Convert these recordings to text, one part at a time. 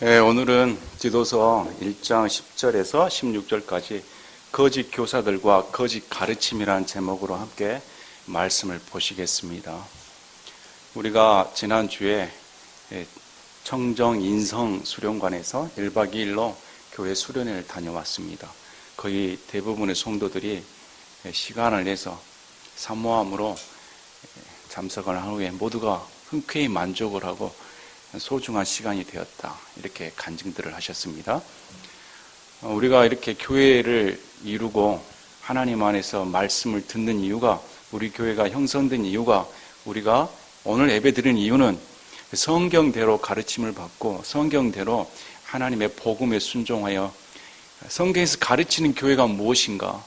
오늘은 디도서 1장 10절에서 16절까지 거짓 교사들과 거짓 가르침이라는 제목으로 함께 말씀을 보시겠습니다. 우리가 지난주에 청정 인성 수련관에서 1박 2일로 교회 수련회를 다녀왔습니다. 거의 대부분의 성도들이 시간을 내서 사모함으로 참석을 한 후에 모두가 흔쾌히 만족을 하고 소중한 시간이 되었다, 이렇게 간증들을 하셨습니다. 우리가 이렇게 교회를 이루고 하나님 안에서 말씀을 듣는 이유가, 우리 교회가 형성된 이유가, 우리가 오늘 예배드리는 이유는 성경대로 가르침을 받고 성경대로 하나님의 복음에 순종하여 성경에서 가르치는 교회가 무엇인가,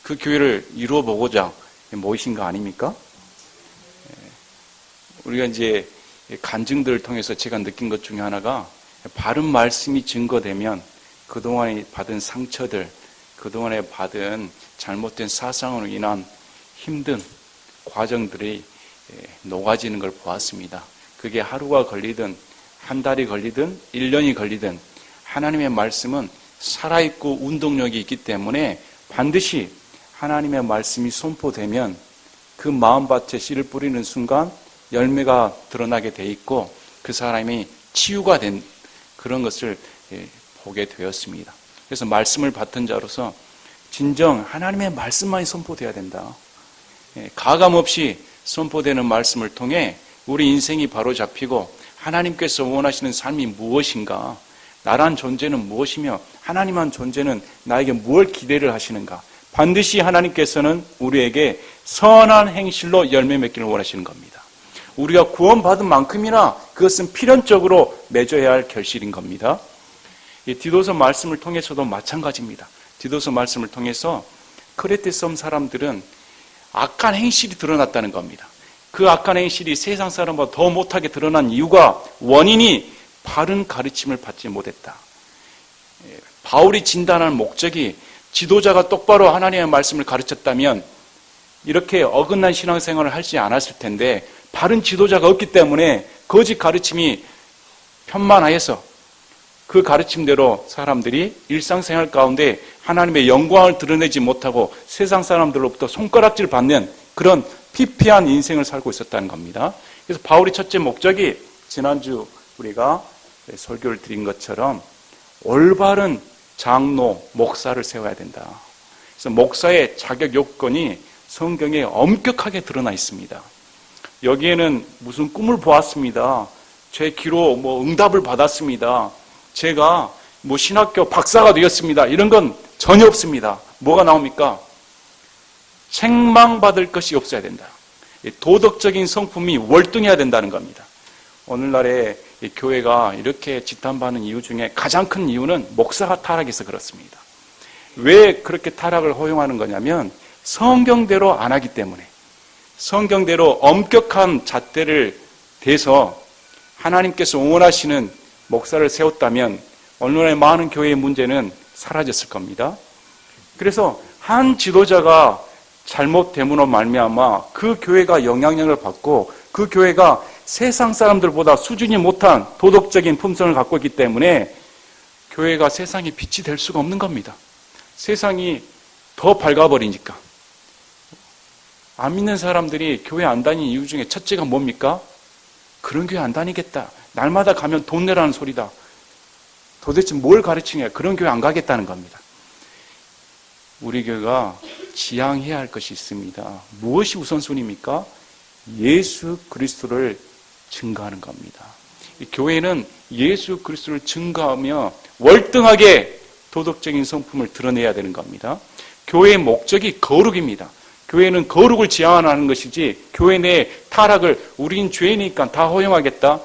그 교회를 이루어보고자 모이신 거 아닙니까? 우리가 이제 간증들을 통해서 제가 느낀 것 중에 하나가, 바른 말씀이 증거되면 그동안에 받은 상처들, 그동안에 받은 잘못된 사상으로 인한 힘든 과정들이 녹아지는 걸 보았습니다. 그게 하루가 걸리든 한 달이 걸리든 1년이 걸리든 하나님의 말씀은 살아있고 운동력이 있기 때문에 반드시 하나님의 말씀이 선포되면 그 마음밭에 씨를 뿌리는 순간 열매가 드러나게 돼 있고 그 사람이 치유가 된 그런 것을 보게 되었습니다. 그래서 말씀을 받은 자로서 진정 하나님의 말씀만이 선포돼야 된다. 가감 없이 선포되는 말씀을 통해 우리 인생이 바로 잡히고 하나님께서 원하시는 삶이 무엇인가, 나란 존재는 무엇이며 하나님한 존재는 나에게 무엇 기대를 하시는가, 반드시 하나님께서는 우리에게 선한 행실로 열매 맺기를 원하시는 겁니다. 우리가 구원받은 만큼이나 그것은 필연적으로 맺어야 할 결실인 겁니다. 이 디도서 말씀을 통해서도 마찬가지입니다. 디도서 말씀을 통해서 크레테 섬 사람들은 악한 행실이 드러났다는 겁니다. 그 악한 행실이 세상 사람보다 더 못하게 드러난 이유가, 원인이 바른 가르침을 받지 못했다. 바울이 진단하는 목적이, 지도자가 똑바로 하나님의 말씀을 가르쳤다면 이렇게 어긋난 신앙생활을 하지 않았을 텐데, 바른 지도자가 없기 때문에 거짓 가르침이 편만하여서 그 가르침대로 사람들이 일상생활 가운데 하나님의 영광을 드러내지 못하고 세상 사람들로부터 손가락질 받는 그런 피폐한 인생을 살고 있었다는 겁니다. 그래서 바울의 첫째 목적이, 지난주 우리가 설교를 드린 것처럼 올바른 장로, 목사를 세워야 된다. 그래서 목사의 자격 요건이 성경에 엄격하게 드러나 있습니다. 여기에는 무슨 꿈을 보았습니다, 제 기로 응답을 받았습니다, 제가 신학교 박사가 되었습니다, 이런 건 전혀 없습니다. 뭐가 나옵니까? 책망받을 것이 없어야 된다. 도덕적인 성품이 월등해야 된다는 겁니다. 오늘날의 교회가 이렇게 지탄받는 이유 중에 가장 큰 이유는 목사가 타락해서 그렇습니다. 왜 그렇게 타락을 허용하는 거냐면 성경대로 안 하기 때문에, 성경대로 엄격한 잣대를 대서 하나님께서 원하시는 목사를 세웠다면 오늘날의 많은 교회의 문제는 사라졌을 겁니다. 그래서 한 지도자가 잘못됨으로 말미암아 그 교회가 영향력을 받고 그 교회가 세상 사람들보다 수준이 못한 도덕적인 품성을 갖고 있기 때문에 교회가 세상의 빛이 될 수가 없는 겁니다. 세상이 더 밝아버리니까. 안 믿는 사람들이 교회 안 다니는 이유 중에 첫째가 뭡니까? 그런 교회 안 다니겠다, 날마다 가면 돈 내라는 소리다, 도대체 뭘 가르치냐, 그런 교회 안 가겠다는 겁니다. 우리 교회가 지향해야 할 것이 있습니다. 무엇이 우선순위입니까? 예수 그리스도를 증거하는 겁니다. 이 교회는 예수 그리스도를 증거하며 월등하게 도덕적인 성품을 드러내야 되는 겁니다. 교회의 목적이 거룩입니다. 교회는 거룩을 지향하는 것이지 교회 내 타락을 우린 죄이니까 다 허용하겠다,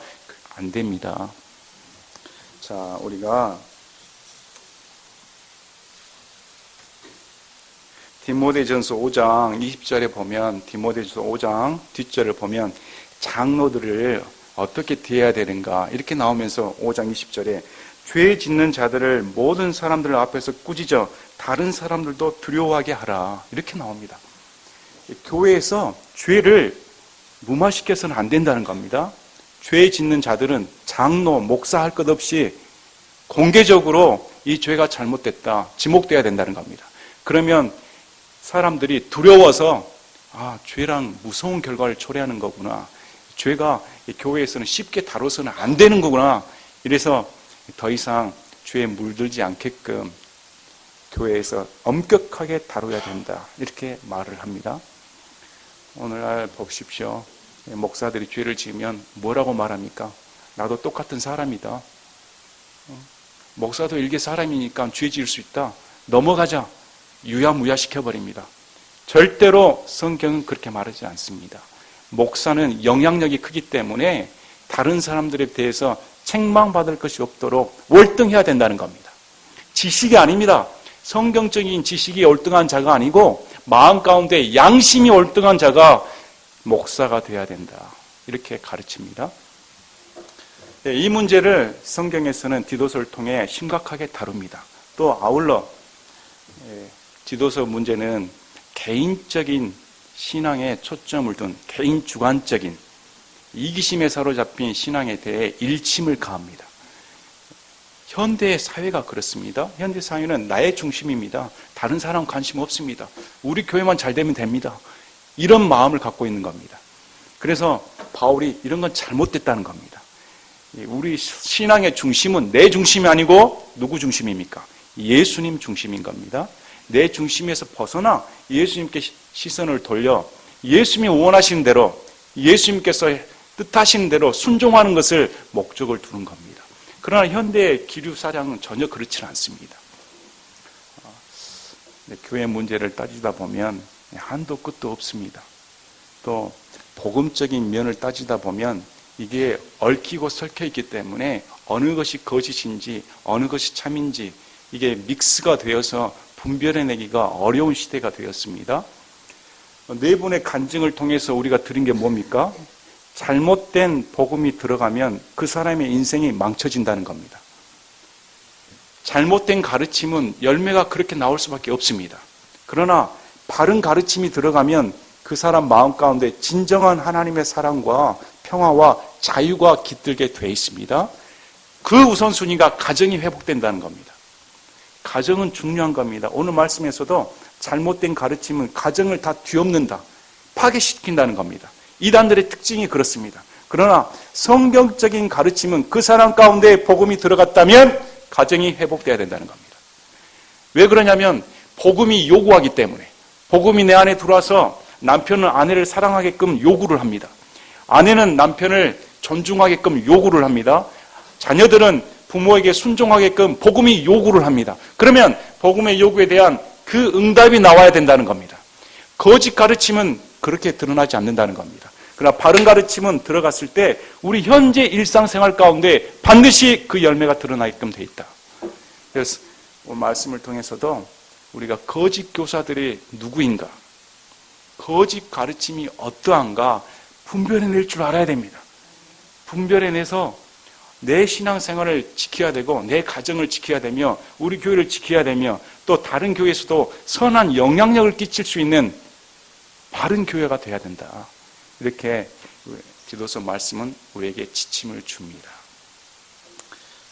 안 됩니다. 자, 우리가 디모데전서 5장 20절에 보면, 디모데전서 5장 뒷절을 보면 장로들을 어떻게 대해야 되는가 이렇게 나오면서 5장 20절에 죄 짓는 자들을 모든 사람들 앞에서 꾸짖어 다른 사람들도 두려워하게 하라, 이렇게 나옵니다. 교회에서 죄를 무마시켜서는 안 된다는 겁니다. 죄 짓는 자들은 장로, 목사 할 것 없이 공개적으로 이 죄가 잘못됐다, 지목돼야 된다는 겁니다. 그러면 사람들이 두려워서 죄랑 무서운 결과를 초래하는 거구나. 죄가 교회에서는 쉽게 다뤄서는 안 되는 거구나. 이래서 더 이상 죄에 물들지 않게끔 교회에서 엄격하게 다뤄야 된다. 이렇게 말을 합니다. 오늘날 보십시오. 목사들이 죄를 지으면 뭐라고 말합니까? 나도 똑같은 사람이다. 목사도 일개 사람이니까 죄 지을 수 있다. 넘어가자. 유야무야 시켜버립니다. 절대로 성경은 그렇게 말하지 않습니다. 목사는 영향력이 크기 때문에 다른 사람들에 대해서 책망받을 것이 없도록 월등해야 된다는 겁니다. 지식이 아닙니다. 성경적인 지식이 월등한 자가 아니고 마음 가운데 양심이 월등한 자가 목사가 되어야 된다. 이렇게 가르칩니다. 이 문제를 성경에서는 디도서를 통해 심각하게 다룹니다. 또 아울러 디도서 문제는 개인적인 신앙에 초점을 둔 개인 주관적인 이기심에 사로잡힌 신앙에 대해 일침을 가합니다. 현대 사회가 그렇습니다. 현대 사회는 나의 중심입니다. 다른 사람 관심 없습니다. 우리 교회만 잘 되면 됩니다. 이런 마음을 갖고 있는 겁니다. 그래서 바울이 이런 건 잘못됐다는 겁니다. 우리 신앙의 중심은 내 중심이 아니고 누구 중심입니까? 예수님 중심인 겁니다. 내 중심에서 벗어나 예수님께 시선을 돌려 예수님이 원하시는 대로 예수님께서 뜻하시는 대로 순종하는 것을 목적을 두는 겁니다. 그러나 현대의 기류사량은 전혀 그렇지 않습니다. 교회 문제를 따지다 보면 한도 끝도 없습니다. 또 복음적인 면을 따지다 보면 이게 얽히고 설켜 있기 때문에 어느 것이 거짓인지 어느 것이 참인지 이게 믹스가 되어서 분별해내기가 어려운 시대가 되었습니다. 네 분의 간증을 통해서 우리가 들은 게 뭡니까? 잘못된 복음이 들어가면 그 사람의 인생이 망쳐진다는 겁니다. 잘못된 가르침은 열매가 그렇게 나올 수밖에 없습니다. 그러나 바른 가르침이 들어가면 그 사람 마음 가운데 진정한 하나님의 사랑과 평화와 자유가 깃들게 돼 있습니다. 그 우선순위가 가정이 회복된다는 겁니다. 가정은 중요한 겁니다. 오늘 말씀에서도 잘못된 가르침은 가정을 다 뒤엎는다, 파괴시킨다는 겁니다. 이단들의 특징이 그렇습니다. 그러나 성경적인 가르침은 그 사람 가운데 복음이 들어갔다면 가정이 회복돼야 된다는 겁니다. 왜 그러냐면 복음이 요구하기 때문에, 복음이 내 안에 들어와서 남편은 아내를 사랑하게끔 요구를 합니다. 아내는 남편을 존중하게끔 요구를 합니다. 자녀들은 부모에게 순종하게끔 복음이 요구를 합니다. 그러면 복음의 요구에 대한 그 응답이 나와야 된다는 겁니다. 거짓 가르침은 그렇게 드러나지 않는다는 겁니다. 그러나 바른 가르침은 들어갔을 때 우리 현재 일상생활 가운데 반드시 그 열매가 드러나게끔 돼 있다. 그래서 오늘 말씀을 통해서도 우리가 거짓 교사들이 누구인가, 거짓 가르침이 어떠한가 분별해낼 줄 알아야 됩니다. 분별해내서 내 신앙생활을 지켜야 되고 내 가정을 지켜야 되며 우리 교회를 지켜야 되며 또 다른 교회에서도 선한 영향력을 끼칠 수 있는 바른 교회가 돼야 된다. 이렇게 디도서 말씀은 우리에게 지침을 줍니다.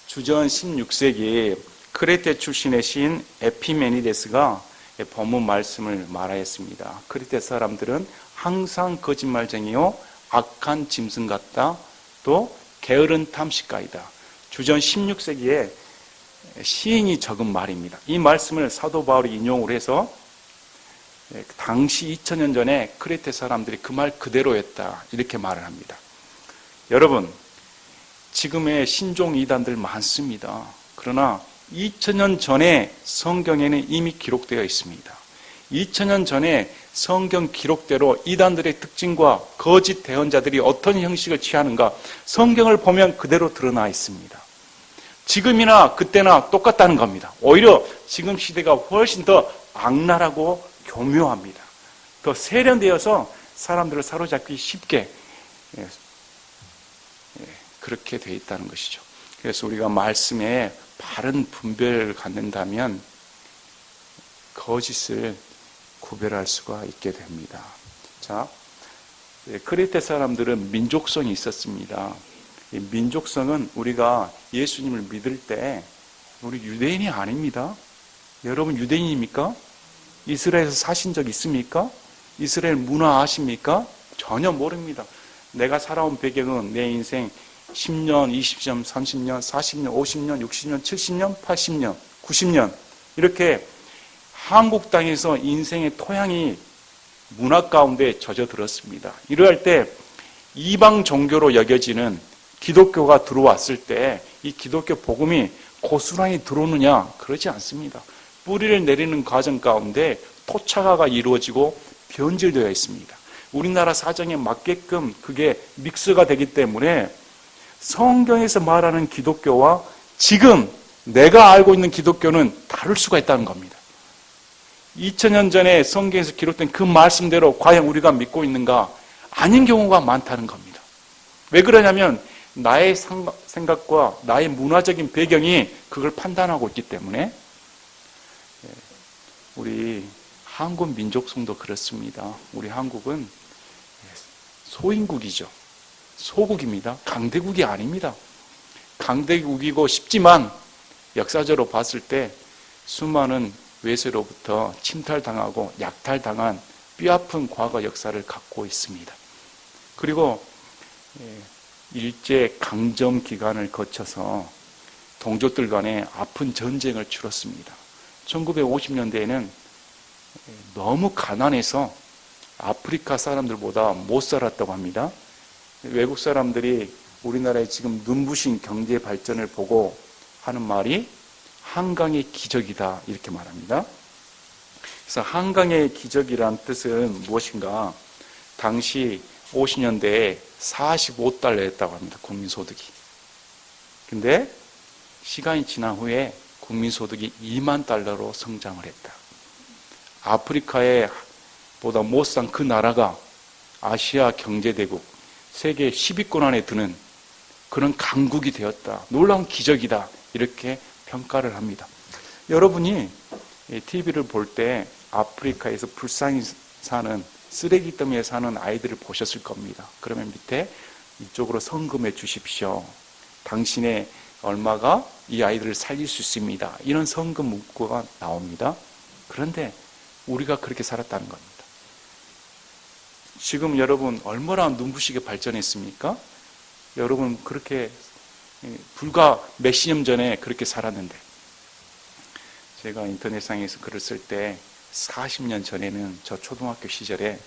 주전 16세기 크레테 출신의 시인 에피메니데스가 본문 말씀을 말하였습니다. 크레테 사람들은 항상 거짓말쟁이요 악한 짐승 같다. 또 게으른 탐식가이다. 주전 16세기에 시인이 적은 말입니다. 이 말씀을 사도 바울이 인용을 해서 당시 2000년 전에 크레테 사람들이 그 말 그대로였다. 이렇게 말을 합니다. 여러분, 지금의 신종 이단들 많습니다. 그러나 2000년 전에 성경에는 이미 기록되어 있습니다. 2000년 전에 성경 기록대로 이단들의 특징과 거짓 대언자들이 어떤 형식을 취하는가 성경을 보면 그대로 드러나 있습니다. 지금이나 그때나 똑같다는 겁니다. 오히려 지금 시대가 훨씬 더 악랄하고 교묘합니다. 더 세련되어서 사람들을 사로잡기 쉽게 그렇게 되어 있다는 것이죠. 그래서 우리가 말씀에 바른 분별을 갖는다면 거짓을 구별할 수가 있게 됩니다. 자, 크레테 사람들은 민족성이 있었습니다. 이 민족성은 우리가 예수님을 믿을 때 우리 유대인이 아닙니다. 여러분 유대인입니까? 이스라엘에서 사신 적 있습니까? 이스라엘 문화 아십니까? 전혀 모릅니다. 내가 살아온 배경은 내 인생 10년, 20년, 30년, 40년, 50년, 60년, 70년, 80년, 90년 이렇게 한국 땅에서 인생의 토양이 문화 가운데 젖어들었습니다. 이러할 때 이방 종교로 여겨지는 기독교가 들어왔을 때 이 기독교 복음이 고스란히 들어오느냐? 그러지 않습니다. 뿌리를 내리는 과정 가운데 토착화가 이루어지고 변질되어 있습니다. 우리나라 사정에 맞게끔 그게 믹스가 되기 때문에 성경에서 말하는 기독교와 지금 내가 알고 있는 기독교는 다를 수가 있다는 겁니다. 2000년 전에 성경에서 기록된 그 말씀대로 과연 우리가 믿고 있는가? 아닌 경우가 많다는 겁니다. 왜 그러냐면 나의 생각과 나의 문화적인 배경이 그걸 판단하고 있기 때문에 우리 한국 민족성도 그렇습니다. 우리 한국은 소인국이죠. 소국입니다. 강대국이 아닙니다. 강대국이고 싶지만 역사적으로 봤을 때 수많은 외세로부터 침탈당하고 약탈당한 뼈아픈 과거 역사를 갖고 있습니다. 그리고 일제 강점 기간을 거쳐서 동족들 간에 아픈 전쟁을 치렀습니다. 1950년대에는 너무 가난해서 아프리카 사람들보다 못 살았다고 합니다. 외국 사람들이 우리나라의 지금 눈부신 경제 발전을 보고 하는 말이 한강의 기적이다 이렇게 말합니다. 그래서 한강의 기적이란 뜻은 무엇인가? 당시 50년대에 45달러였다고 합니다. 국민소득이. 근데 시간이 지난 후에 국민소득이 2만 달러로 성장을 했다. 아프리카에 보다 못 산 그 나라가 아시아 경제대국 세계 10위권 안에 드는 그런 강국이 되었다. 놀라운 기적이다. 이렇게 평가를 합니다. 여러분이 TV를 볼 때 아프리카에서 불쌍히 사는 쓰레기 더미에 사는 아이들을 보셨을 겁니다. 그러면 밑에 이쪽으로 성금해 주십시오. 당신의 얼마가 이 아이들을 살릴 수 있습니다. 이런 성금 문구가 나옵니다. 그런데 우리가 그렇게 살았다는 겁니다. 지금 여러분 얼마나 눈부시게 발전했습니까? 여러분 그렇게 불과 몇십 년 전에 그렇게 살았는데 제가 인터넷상에서 글을 쓸 때 40년 전에는 저 초등학교 시절에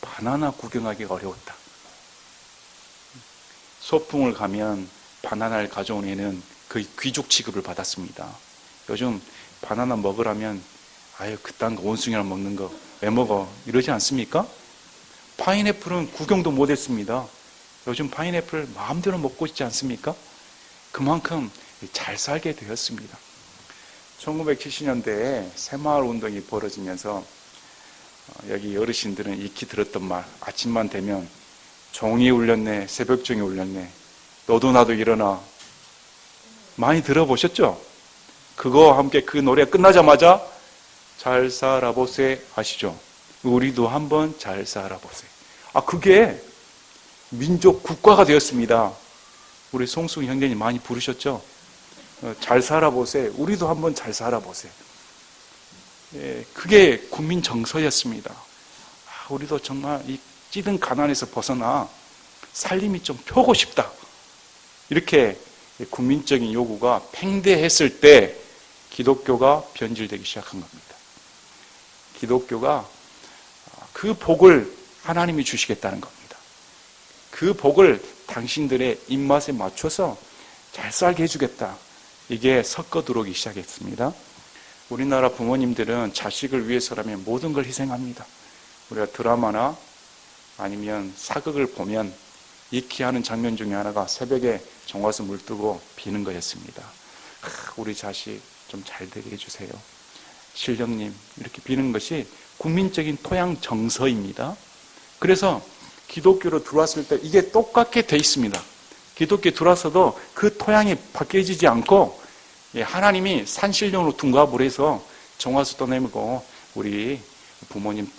바나나 구경하기가 어려웠다. 소풍을 가면 바나나를 가져온 애는 거의 귀족 취급을 받았습니다. 요즘 바나나 먹으라면 아유 그딴 거 원숭이랑 먹는 거 왜 먹어? 이러지 않습니까? 파인애플은 구경도 못했습니다. 요즘 파인애플 마음대로 먹고 있지 않습니까? 그만큼 잘 살게 되었습니다. 1970년대에 새마을 운동이 벌어지면서 여기 어르신들은 익히 들었던 말, 아침만 되면 종이 울렸네, 새벽종이 울렸네, 너도 나도 일어나. 많이 들어보셨죠? 그거와 함께 그 노래 끝나자마자 잘 살아보세 아시죠? 우리도 한번 잘 살아보세. 그게 민족 국가가 되었습니다. 우리 송승 형제님 많이 부르셨죠? 잘 살아보세. 우리도 한번 잘 살아보세. 그게 국민 정서였습니다. 우리도 정말 이 찌든 가난에서 벗어나 살림이 좀 펴고 싶다. 이렇게 국민적인 요구가 팽배했을 때 기독교가 변질되기 시작한 겁니다. 기독교가 그 복을 하나님이 주시겠다는 겁니다. 그 복을 당신들의 입맛에 맞춰서 잘 살게 해주겠다. 이게 섞어 들어오기 시작했습니다. 우리나라 부모님들은 자식을 위해서라면 모든 걸 희생합니다. 우리가 드라마나 아니면 사극을 보면 익히 하는 장면 중에 하나가 새벽에 정화수 물 뜨고 비는 거였습니다. 우리 자식 좀 잘 되게 해주세요. 신령님 이렇게 비는 것이 국민적인 토양 정서입니다. 그래서 기독교로 들어왔을 때 이게 똑같게 돼 있습니다. 기독교에 들어와서도 그 토양이 바뀌어지지 않고 하나님이 산신령으로 둔갑을 해서 정화수 떠내고 우리 부모님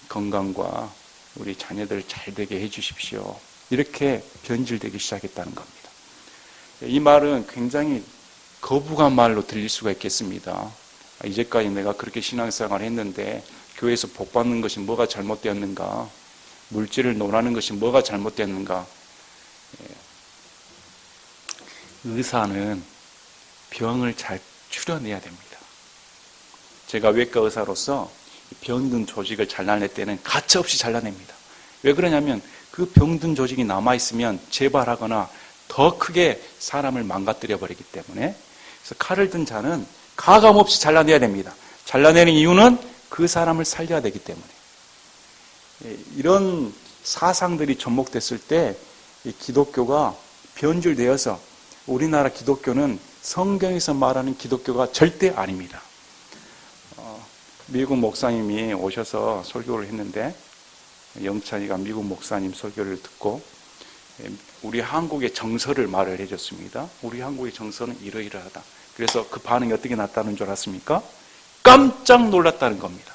건강과 우리 자녀들 잘 되게 해주십시오. 이렇게 변질되기 시작했다는 겁니다. 이 말은 굉장히 거부감 말로 들릴 수가 있겠습니다. 이제까지 내가 그렇게 신앙생활을 했는데 교회에서 복받는 것이 뭐가 잘못되었는가? 물질을 논하는 것이 뭐가 잘못되었는가? 의사는 병을 잘 추려내야 됩니다. 제가 외과 의사로서 병든 조직을 잘라낼 때는 가차없이 잘라냅니다. 왜 그러냐면 그 병든 조직이 남아있으면 재발하거나 더 크게 사람을 망가뜨려 버리기 때문에. 그래서 칼을 든 자는 가감없이 잘라내야 됩니다. 잘라내는 이유는 그 사람을 살려야 되기 때문에. 이런 사상들이 접목됐을 때 기독교가 변질되어서 우리나라 기독교는 성경에서 말하는 기독교가 절대 아닙니다. 미국 목사님이 오셔서 설교를 했는데 영찬이가 미국 목사님 설교를 듣고 우리 한국의 정서를 말을 해줬습니다. 우리 한국의 정서는 이러이러하다. 그래서 그 반응이 어떻게 났다는 줄 알았습니까? 깜짝 놀랐다는 겁니다.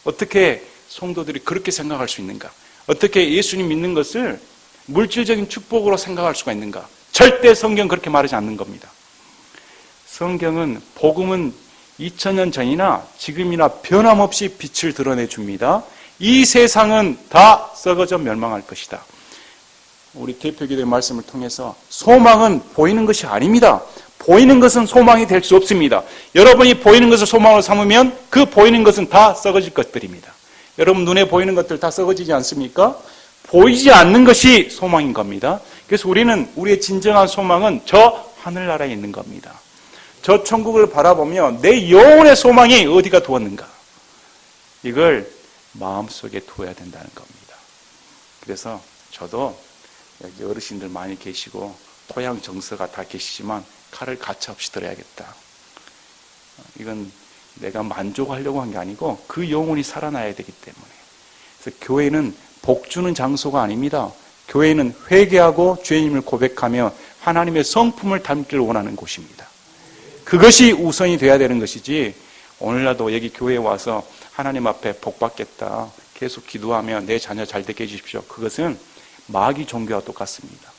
어떻게 성도들이 그렇게 생각할 수 있는가? 어떻게 예수님 믿는 것을 물질적인 축복으로 생각할 수가 있는가? 절대 성경 그렇게 말하지 않는 겁니다. 성경은 복음은 2000년 전이나 지금이나 변함없이 빛을 드러내 줍니다. 이 세상은 다 썩어져 멸망할 것이다. 우리 대표기도의 말씀을 통해서 소망은 보이는 것이 아닙니다. 보이는 것은 소망이 될 수 없습니다. 여러분이 보이는 것을 소망으로 삼으면 그 보이는 것은 다 썩어질 것들입니다. 여러분 눈에 보이는 것들 다 썩어지지 않습니까? 보이지 않는 것이 소망인 겁니다. 그래서 우리는 우리의 진정한 소망은 저 하늘나라에 있는 겁니다. 저 천국을 바라보며 내 영혼의 소망이 어디가 두었는가? 이걸 마음속에 두어야 된다는 겁니다. 그래서 저도 여기 어르신들 많이 계시고 토양 정서가 다 계시지만 칼을 가차없이 들어야겠다. 이건 내가 만족하려고 한 게 아니고 그 영혼이 살아나야 되기 때문에. 그래서 교회는 복 주는 장소가 아닙니다. 교회는 회개하고 죄인임을 고백하며 하나님의 성품을 담기를 원하는 곳입니다. 그것이 우선이 돼야 되는 것이지 오늘날도 여기 교회에 와서 하나님 앞에 복 받겠다 계속 기도하며 내 자녀 잘 되게 해주십시오. 그것은 마귀 종교와 똑같습니다.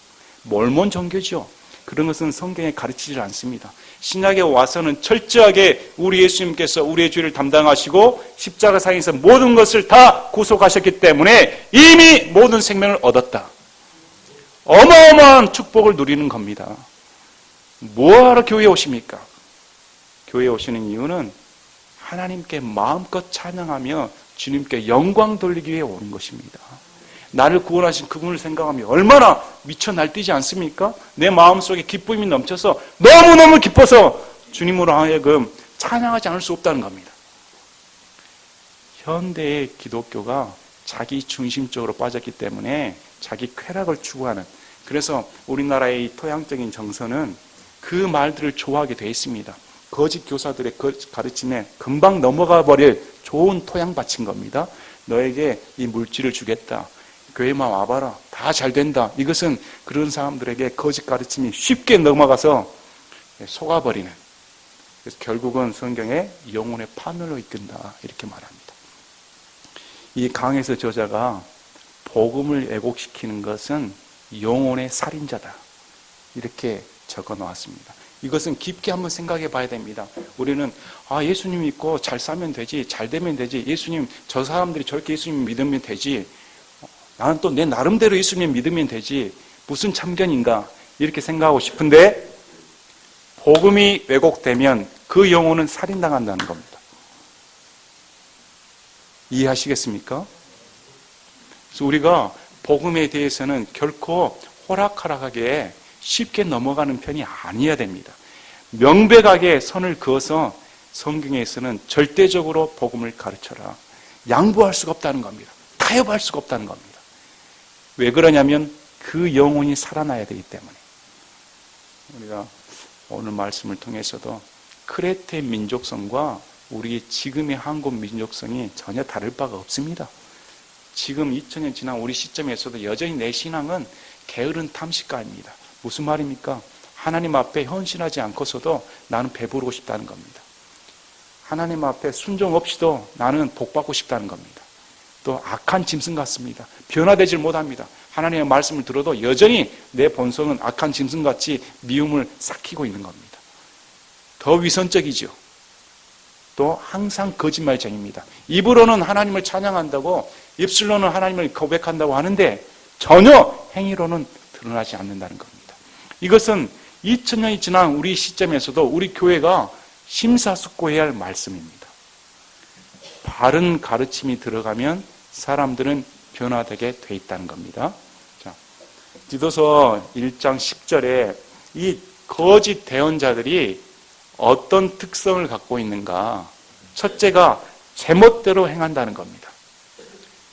몰몬 종교죠. 그런 것은 성경에 가르치지 않습니다. 신약에 와서는 철저하게 우리 예수님께서 우리의 죄를 담당하시고 십자가상에서 모든 것을 다 구속하셨기 때문에 이미 모든 생명을 얻었다. 어마어마한 축복을 누리는 겁니다. 뭐하러 교회에 오십니까? 교회에 오시는 이유는 하나님께 마음껏 찬양하며 주님께 영광 돌리기 위해 오는 것입니다. 나를 구원하신 그분을 생각하며 얼마나 미쳐 날뛰지 않습니까? 내 마음속에 기쁨이 넘쳐서 너무너무 기뻐서 주님으로 하여금 찬양하지 않을 수 없다는 겁니다. 현대의 기독교가 자기 중심적으로 빠졌기 때문에 자기 쾌락을 추구하는, 그래서 우리나라의 이 토양적인 정서는 그 말들을 좋아하게 되어 있습니다. 거짓 교사들의 가르침에 금방 넘어가 버릴 좋은 토양밭인 겁니다. 너에게 이 물질을 주겠다. 교회만 와봐라. 다 잘 된다. 이것은 그런 사람들에게 거짓 가르침이 쉽게 넘어가서 속아버리는, 그래서 결국은 성경에 영혼의 파멸로 이끈다 이렇게 말합니다. 이 강에서 저자가 복음을 왜곡시키는 것은 영혼의 살인자다 이렇게 적어 놓았습니다. 이것은 깊게 한번 생각해 봐야 됩니다. 우리는 예수님 믿고 잘 살면 되지, 잘 되면 되지, 예수님 저 사람들이 저렇게 예수님 믿으면 되지, 나는 또 내 나름대로 예수님 믿으면 되지, 무슨 참견인가 이렇게 생각하고 싶은데 복음이 왜곡되면 그 영혼은 살인당한다는 겁니다. 이해하시겠습니까? 그래서 우리가 복음에 대해서는 결코 호락호락하게 쉽게 넘어가는 편이 아니어야 됩니다. 명백하게 선을 그어서 성경에서는 절대적으로 복음을 가르쳐라. 양보할 수가 없다는 겁니다. 타협할 수가 없다는 겁니다. 왜 그러냐면 그 영혼이 살아나야 되기 때문에. 우리가 오늘 말씀을 통해서도 크레테 민족성과 우리 지금의 한국 민족성이 전혀 다를 바가 없습니다. 지금 2000년 지난 우리 시점에서도 여전히 내 신앙은 게으른 탐식가입니다. 무슨 말입니까? 하나님 앞에 헌신하지 않고서도 나는 배부르고 싶다는 겁니다. 하나님 앞에 순종 없이도 나는 복받고 싶다는 겁니다. 또 악한 짐승 같습니다. 변화되질 못합니다. 하나님의 말씀을 들어도 여전히 내 본성은 악한 짐승같이 미움을 삭히고 있는 겁니다. 더 위선적이죠. 또 항상 거짓말쟁입니다. 입으로는 하나님을 찬양한다고, 입술로는 하나님을 고백한다고 하는데 전혀 행위로는 드러나지 않는다는 겁니다. 이것은 2000년이 지난 우리 시점에서도 우리 교회가 심사숙고해야 할 말씀입니다. 바른 가르침이 들어가면 사람들은 변화되게 돼 있다는 겁니다. 자, 디도서 1장 10절에 이 거짓 대언자들이 어떤 특성을 갖고 있는가? 첫째가 제멋대로 행한다는 겁니다.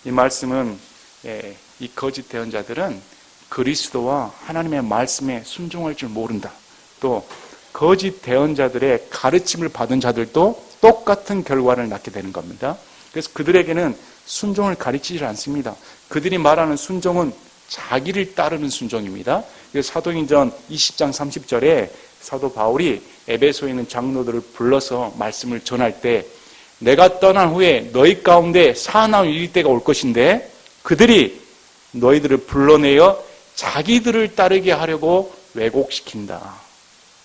이 말씀은 이 거짓 대언자들은 그리스도와 하나님의 말씀에 순종할 줄 모른다. 또 거짓 대언자들의 가르침을 받은 자들도 똑같은 결과를 낳게 되는 겁니다. 그래서 그들에게는 순종을 가르치지 않습니다. 그들이 말하는 순종은 자기를 따르는 순종입니다. 사도행전 20장 30절에 사도 바울이 에베소에 있는 장로들을 불러서 말씀을 전할 때 내가 떠난 후에 너희 가운데 사나운 일일 때가 올 것인데 그들이 너희들을 불러내어 자기들을 따르게 하려고 왜곡시킨다.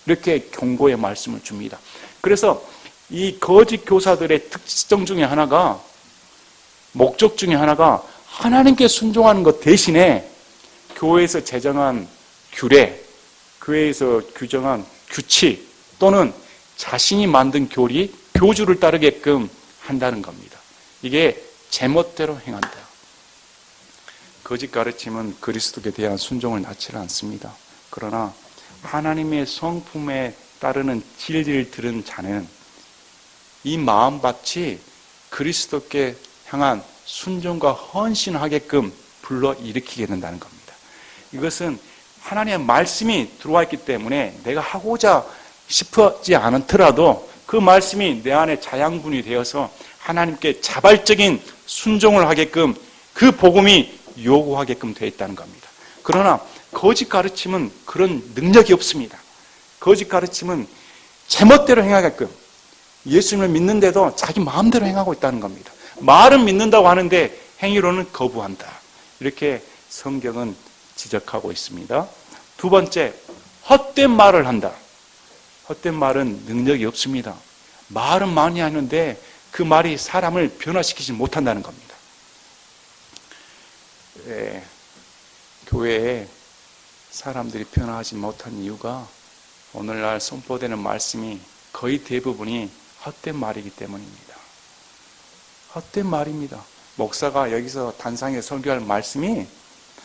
이렇게 경고의 말씀을 줍니다. 그래서 이 거짓 교사들의 특성 중에 하나가, 목적 중에 하나가 하나님께 순종하는 것 대신에 교회에서 제정한 규례, 교회에서 규정한 규칙 또는 자신이 만든 교리, 교주를 따르게끔 한다는 겁니다. 이게 제멋대로 행한다. 거짓 가르침은 그리스도에 대한 순종을 낳지를 않습니다. 그러나 하나님의 성품에 따르는 진리를 들은 자는 이 마음밭이 그리스도께 향한 순종과 헌신하게끔 불러일으키게 된다는 겁니다. 이것은 하나님의 말씀이 들어와 있기 때문에 내가 하고자 싶지 않더라도 그 말씀이 내 안에 자양분이 되어서 하나님께 자발적인 순종을 하게끔 그 복음이 요구하게끔 되어 있다는 겁니다. 그러나 거짓 가르침은 그런 능력이 없습니다. 거짓 가르침은 제멋대로 행하게끔, 예수님을 믿는데도 자기 마음대로 행하고 있다는 겁니다. 말은 믿는다고 하는데 행위로는 거부한다. 이렇게 성경은 지적하고 있습니다. 두 번째, 헛된 말을 한다. 헛된 말은 능력이 없습니다. 말은 많이 하는데 그 말이 사람을 변화시키지 못한다는 겁니다. 교회에 사람들이 변화하지 못한 이유가 오늘날 선포되는 말씀이 거의 대부분이 헛된 말이기 때문입니다. 헛된 말입니다. 목사가 여기서 단상에 설교할 말씀이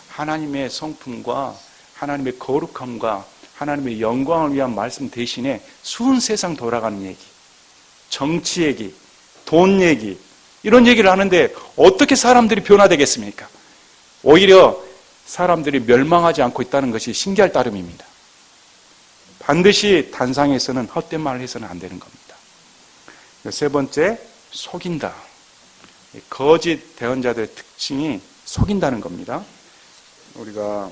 하나님의 성품과 하나님의 거룩함과 하나님의 영광을 위한 말씀 대신에 수은 세상 돌아가는 얘기, 정치 얘기, 돈 얘기, 이런 얘기를 하는데 어떻게 사람들이 변화되겠습니까? 오히려 사람들이 멸망하지 않고 있다는 것이 신기할 따름입니다. 반드시 단상에서는 헛된 말을 해서는 안 되는 겁니다. 세 번째, 속인다. 거짓 대언자들의 특징이 속인다는 겁니다. 우리가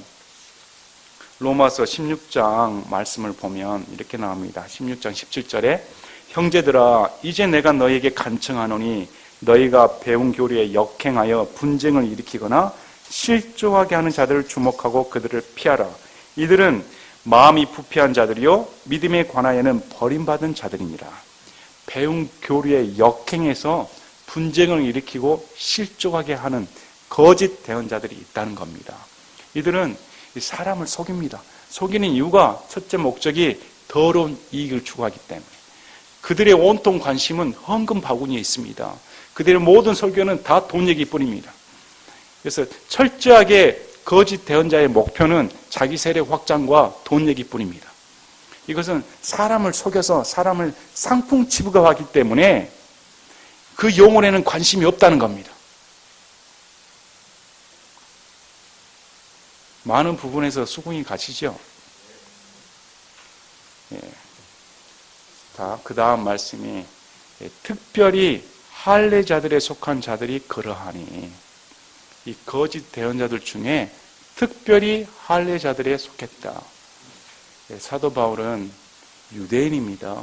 로마서 16장 말씀을 보면 이렇게 나옵니다. 16장 17절에 형제들아 이제 내가 너희에게 간청하노니 너희가 배운 교리에 역행하여 분쟁을 일으키거나 실족하게 하는 자들을 주목하고 그들을 피하라. 이들은 마음이 부패한 자들이요 믿음에 관하여는 버림받은 자들이니라. 배운 교리에 역행해서 분쟁을 일으키고 실족하게 하는 거짓 대언자들이 있다는 겁니다. 이들은 사람을 속입니다. 속이는 이유가 첫째 목적이 더러운 이익을 추구하기 때문에. 그들의 온통 관심은 헌금 바구니에 있습니다. 그들의 모든 설교는 다 돈 얘기뿐입니다. 그래서 철저하게 거짓 대언자의 목표는 자기 세력 확장과 돈 얘기뿐입니다. 이것은 사람을 속여서 사람을 상품 취급하기 때문에 그 영혼에는 관심이 없다는 겁니다. 많은 부분에서 수긍이 가시죠. 그 다음 말씀이 특별히 할례자들에 속한 자들이 그러하니, 이 거짓 대언자들 중에 특별히 할례자들에 속했다. 사도 바울은 유대인입니다.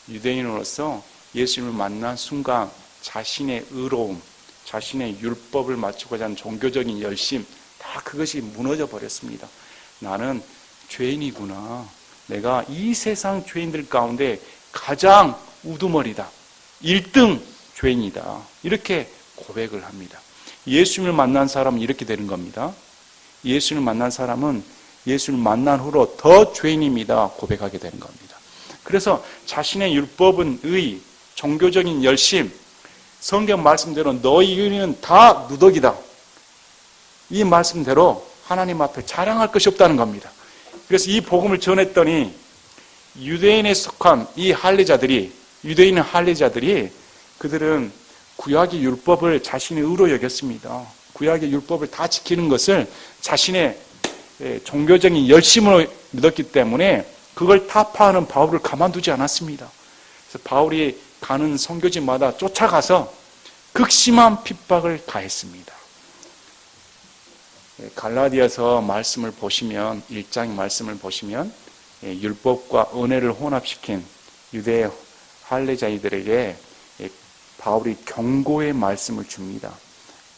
유대인으로서 예수님을 만난 순간 자신의 의로움, 자신의 율법을 맞추고자 하는 종교적인 열심, 다 그것이 무너져 버렸습니다. 나는 죄인이구나. 내가 이 세상 죄인들 가운데 가장 우두머리다. 1등 죄인이다. 이렇게 고백을 합니다. 예수님을 만난 사람은 이렇게 되는 겁니다. 예수님을 만난 사람은 예수를 만난 후로 더 죄인입니다. 고백하게 되는 겁니다. 그래서 자신의 율법은 의, 종교적인 열심, 성경 말씀대로 너희 의는 다 누더기다. 이 말씀대로 하나님 앞에 자랑할 것이 없다는 겁니다. 그래서 이 복음을 전했더니 유대인에 속한 이 할례자들이, 유대인 할례자들이 그들은 구약의 율법을 자신의 의로 여겼습니다. 구약의 율법을 다 지키는 것을 자신의 종교적인 열심으로 믿었기 때문에 그걸 타파하는 바울을 가만두지 않았습니다. 그래서 바울이 가는 선교지마다 쫓아가서 극심한 핍박을 가했습니다. 갈라디아서 말씀을 보시면 1장 말씀을 보시면 율법과 은혜를 혼합시킨 유대 할례자이들에게 바울이 경고의 말씀을 줍니다.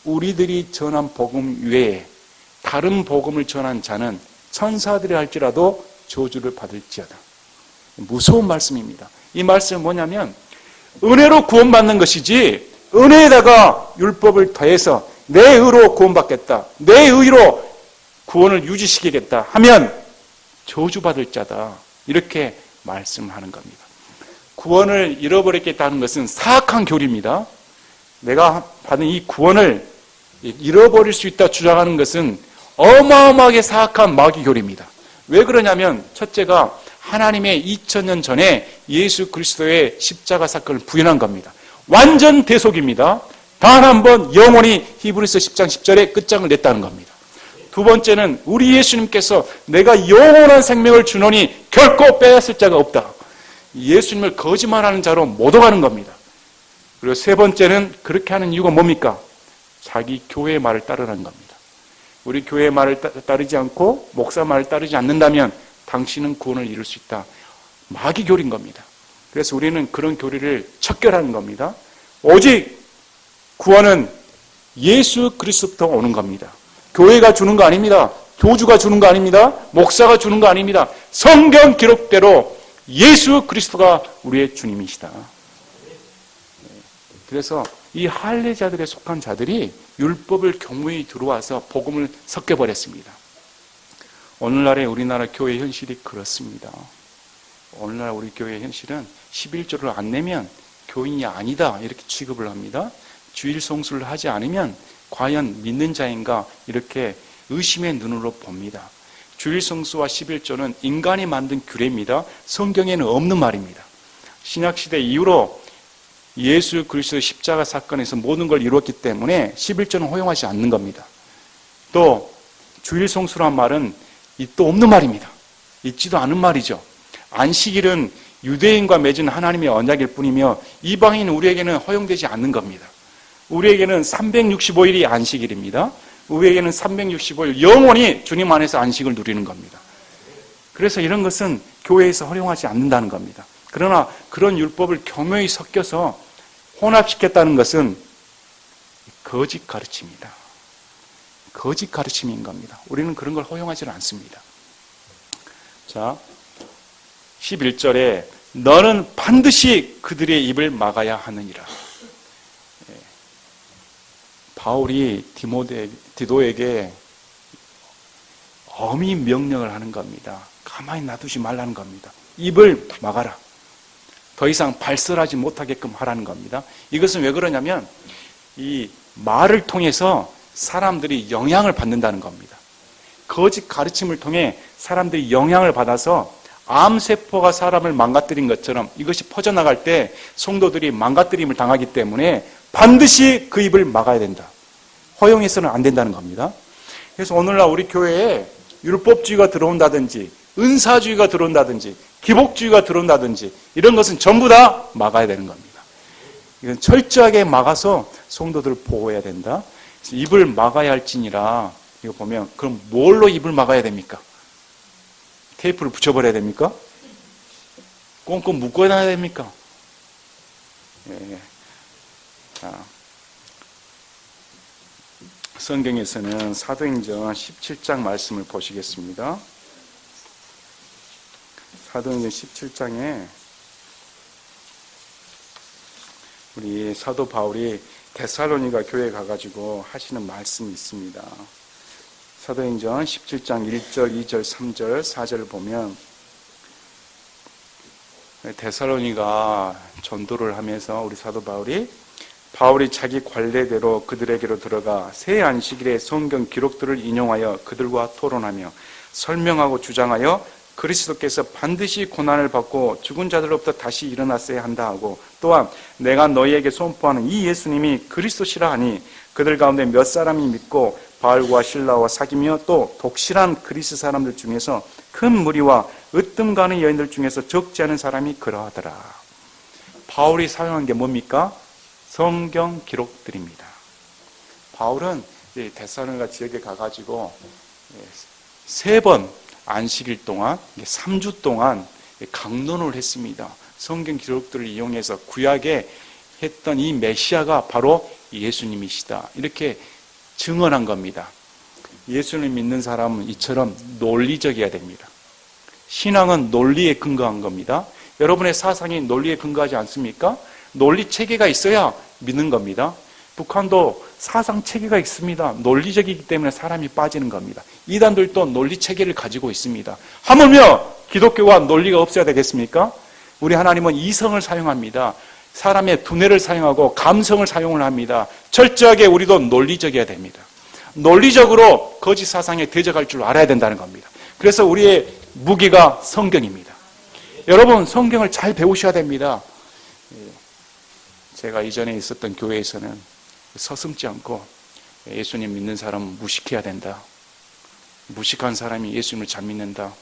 우리들이 전한 복음 외에 다른 복음을 전한 자는 천사들이 할지라도 저주를 받을지어다. 무서운 말씀입니다. 이 말씀은 뭐냐면 은혜로 구원받는 것이지 은혜에다가 율법을 더해서 내 의로 구원받겠다, 내 의로 구원을 유지시키겠다 하면 저주받을 자다. 이렇게 말씀하는 겁니다. 구원을 잃어버리겠다는 것은 사악한 교리입니다. 내가 받은 이 구원을 잃어버릴 수 있다 주장하는 것은 어마어마하게 사악한 마귀 교리입니다. 왜 그러냐면 첫째가 하나님의 2000년 전에 예수 그리스도의 십자가 사건을 부인한 겁니다. 완전 대속입니다. 단 한 번 영원히 히브리서 10장 10절에 끝장을 냈다는 겁니다. 두 번째는 우리 예수님께서 내가 영원한 생명을 주노니 결코 빼앗을 자가 없다. 예수님을 거짓말하는 자로 모독하는 겁니다. 그리고 세 번째는 그렇게 하는 이유가 뭡니까? 자기 교회의 말을 따르라는 겁니다. 우리 교회의 말을 따르지 않고 목사 말을 따르지 않는다면 당신은 구원을 이룰 수 있다. 마귀 교리인 겁니다. 그래서 우리는 그런 교리를 척결하는 겁니다. 오직 구원은 예수 그리스도부터 오는 겁니다. 교회가 주는 거 아닙니다. 교주가 주는 거 아닙니다. 목사가 주는 거 아닙니다. 성경 기록대로 예수 그리스도가 우리의 주님이시다. 그래서 이 할례자들에 속한 자들이 율법을 경외히 들어와서 복음을 섞여버렸습니다. 오늘날의 우리나라 교회 현실이 그렇습니다. 오늘날 우리 교회 현실은 11조를 안 내면 교인이 아니다 이렇게 취급을 합니다. 주일 성수를 하지 않으면 과연 믿는 자인가 이렇게 의심의 눈으로 봅니다. 주일 성수와 11조는 인간이 만든 규례입니다. 성경에는 없는 말입니다. 신약시대 이후로 예수 그리스도의 십자가 사건에서 모든 걸 이루었기 때문에 11조는 허용하지 않는 겁니다. 또 주일 성수란 말은 또 없는 말입니다. 있지도 않은 말이죠. 안식일은 유대인과 맺은 하나님의 언약일 뿐이며 이방인 우리에게는 허용되지 않는 겁니다. 우리에게는 365일이 안식일입니다. 우리에게는 365일 영원히 주님 안에서 안식을 누리는 겁니다. 그래서 이런 것은 교회에서 허용하지 않는다는 겁니다. 그러나 그런 율법을 교묘히 섞여서 혼합시켰다는 것은 거짓 가르침이다. 거짓 가르침인 겁니다. 우리는 그런 걸 허용하지는 않습니다. 자, 11절에 너는 반드시 그들의 입을 막아야 하느니라. 바울이 디도에게 엄히 명령을 하는 겁니다. 가만히 놔두지 말라는 겁니다. 입을 막아라. 더 이상 발설하지 못하게끔 하라는 겁니다. 이것은 왜 그러냐면 이 말을 통해서 사람들이 영향을 받는다는 겁니다. 거짓 가르침을 통해 사람들이 영향을 받아서 암세포가 사람을 망가뜨린 것처럼 이것이 퍼져나갈 때 성도들이 망가뜨림을 당하기 때문에 반드시 그 입을 막아야 된다. 허용해서는 안 된다는 겁니다. 그래서 오늘날 우리 교회에 율법주의가 들어온다든지 은사주의가 들어온다든지 기복주의가 들어온다든지 이런 것은 전부 다 막아야 되는 겁니다. 이건 철저하게 막아서 성도들을 보호해야 된다. 그래서 입을 막아야 할지니라. 이거 보면 그럼 뭘로 입을 막아야 됩니까? 테이프를 붙여버려야 됩니까? 꽁꽁 묶어놔야 됩니까? 예. 자, 성경에서는 사도행전 17장 말씀을 보시겠습니다. 사도행전 17장에 우리 사도 바울이 데살로니가 교회에 가가지고 하시는 말씀이 있습니다. 사도행전 17장 1절, 2절, 3절, 4절을 보면 데살로니가 전도를 하면서 우리 사도 바울이 자기 관례대로 그들에게로 들어가 새 안식일의 성경 기록들을 인용하여 그들과 토론하며 설명하고 주장하여 그리스도께서 반드시 고난을 받고 죽은 자들로부터 다시 일어났어야 한다 하고, 또한 내가 너희에게 선포하는 이 예수님이 그리스도시라 하니 그들 가운데 몇 사람이 믿고 바울과 실라와 사귀며 또 독실한 그리스 사람들 중에서 큰 무리와 으뜸가는 여인들 중에서 적지 않은 사람이 그러하더라. 바울이 사용한 게 뭡니까? 성경 기록들입니다. 바울은 데살로니가 지역에 가가지고 3번 안식일 동안 3주 동안 강론을 했습니다. 성경 기록들을 이용해서 구약에 했던 이 메시아가 바로 예수님이시다, 이렇게 증언한 겁니다. 예수를 믿는 사람은 이처럼 논리적이어야 됩니다. 신앙은 논리에 근거한 겁니다. 여러분의 사상이 논리에 근거하지 않습니까? 논리 체계가 있어야 믿는 겁니다. 북한도 사상 체계가 있습니다. 논리적이기 때문에 사람이 빠지는 겁니다. 이단들도 논리 체계를 가지고 있습니다. 하물며 기독교가 논리가 없어야 되겠습니까? 우리 하나님은 이성을 사용합니다. 사람의 두뇌를 사용하고 감성을 사용을 합니다. 철저하게 우리도 논리적이어야 됩니다. 논리적으로 거짓 사상에 대적할 줄 알아야 된다는 겁니다. 그래서 우리의 무기가 성경입니다. 여러분, 성경을 잘 배우셔야 됩니다. 제가 이전에 있었던 교회에서는 서슴지 않고 예수님 믿는 사람은 무식해야 된다, 무식한 사람이 예수님을 잘 믿는다.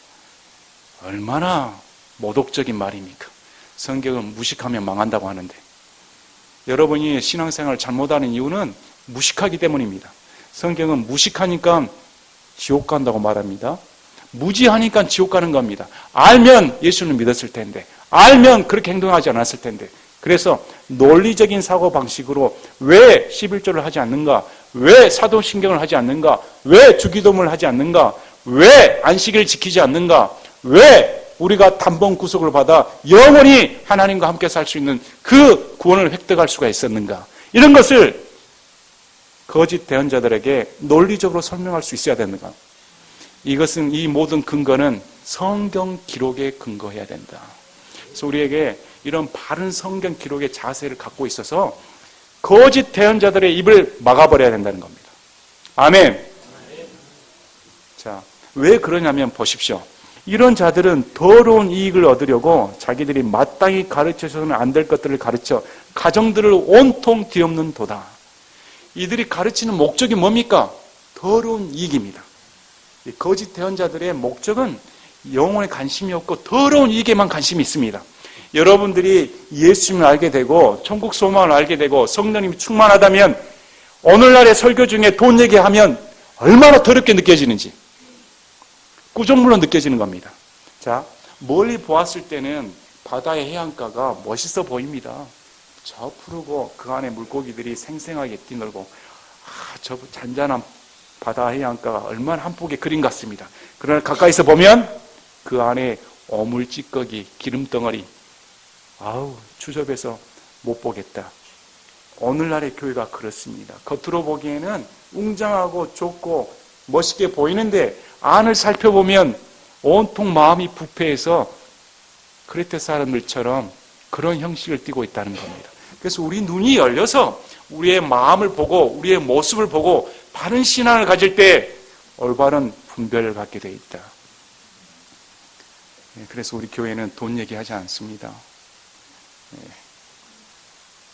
얼마나 모독적인 말입니까? 성경은 무식하면 망한다고 하는데, 여러분이 신앙생활을 잘못하는 이유는 무식하기 때문입니다. 성경은 무식하니까 지옥 간다고 말합니다. 무지하니까 지옥 가는 겁니다. 알면 예수를 믿었을 텐데, 알면 그렇게 행동하지 않았을 텐데. 그래서 논리적인 사고방식으로 왜 11조를 하지 않는가, 왜 사도신경을 하지 않는가, 왜 주기도문을 하지 않는가, 왜 안식일을 지키지 않는가, 왜 우리가 단번 구속을 받아 영원히 하나님과 함께 살 수 있는 그 구원을 획득할 수가 있었는가, 이런 것을 거짓 대언자들에게 논리적으로 설명할 수 있어야 되는가. 이것은, 이 모든 근거는 성경 기록에 근거해야 된다. 그래서 우리에게 이런 바른 성경 기록의 자세를 갖고 있어서 거짓 대언자들의 입을 막아버려야 된다는 겁니다. 아멘. 자, 왜 그러냐면 보십시오. 이런 자들은 더러운 이익을 얻으려고 자기들이 마땅히 가르쳐서는 안 될 것들을 가르쳐 가정들을 온통 뒤엎는 도다. 이들이 가르치는 목적이 뭡니까? 더러운 이익입니다. 이 거짓 대언자들의 목적은 영혼에 관심이 없고 더러운 이익에만 관심이 있습니다. 여러분들이 예수님을 알게 되고 천국 소망을 알게 되고 성령님이 충만하다면 오늘날의 설교 중에 돈 얘기하면 얼마나 더럽게 느껴지는지 구정물로 느껴지는 겁니다. 자, 멀리 보았을 때는 바다의 해안가가 멋있어 보입니다. 저 푸르고 그 안에 물고기들이 생생하게 뛰놀고, 저 잔잔한 바다 해안가가 얼마나 한 폭의 그림 같습니다. 그러나 가까이서 보면 그 안에 어물 찌꺼기, 기름덩어리, 아우 추접해서 못 보겠다. 오늘날의 교회가 그렇습니다. 겉으로 보기에는 웅장하고 좁고 멋있게 보이는데 안을 살펴보면 온통 마음이 부패해서 크레테 사람들처럼 그런 형식을 띠고 있다는 겁니다. 그래서 우리 눈이 열려서 우리의 마음을 보고 우리의 모습을 보고 바른 신앙을 가질 때 올바른 분별을 갖게 돼 있다. 그래서 우리 교회는 돈 얘기하지 않습니다.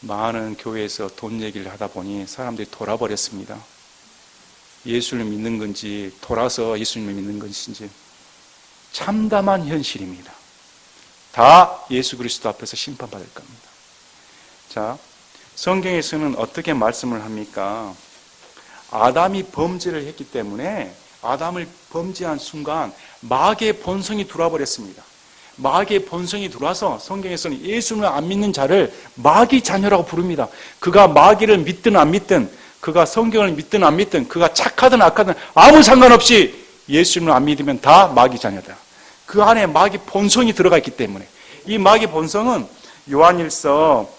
많은 교회에서 돈 얘기를 하다 보니 사람들이 돌아버렸습니다. 예수를 믿는 건지 돌아서 예수님을 믿는 것인지 참담한 현실입니다. 다 예수 그리스도 앞에서 심판받을 겁니다. 자, 성경에서는 어떻게 말씀을 합니까? 아담이 범죄를 했기 때문에 아담을 범죄한 순간 마귀의 본성이 들어와버렸습니다. 마귀의 본성이 들어와서 성경에서는 예수님을 안 믿는 자를 마귀 자녀라고 부릅니다. 그가 마귀를 믿든 안 믿든, 그가 성경을 믿든 안 믿든, 그가 착하든 악하든 아무 상관없이 예수님을 안 믿으면 다 마귀 자녀다. 그 안에 마귀 본성이 들어가 있기 때문에, 이 마귀 본성은 요한일서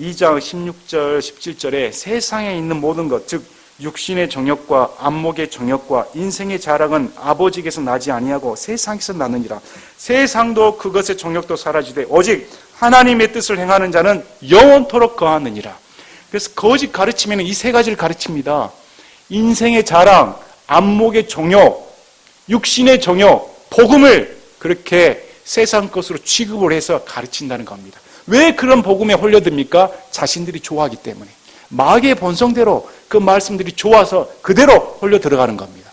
2장 16절 17절에 세상에 있는 모든 것, 즉 육신의 정욕과 안목의 정욕과 인생의 자랑은 아버지께서 나지 아니하고 세상에서 나느니라. 세상도 그것의 정욕도 사라지되 오직 하나님의 뜻을 행하는 자는 영원토록 거하느니라. 그래서 거짓 가르치면 이 세 가지를 가르칩니다. 인생의 자랑, 안목의 정욕, 육신의 정욕, 복음을 그렇게 세상 것으로 취급을 해서 가르친다는 겁니다. 왜 그런 복음에 홀려듭니까? 자신들이 좋아하기 때문에. 마귀의 본성대로 그 말씀들이 좋아서 그대로 홀려 들어가는 겁니다.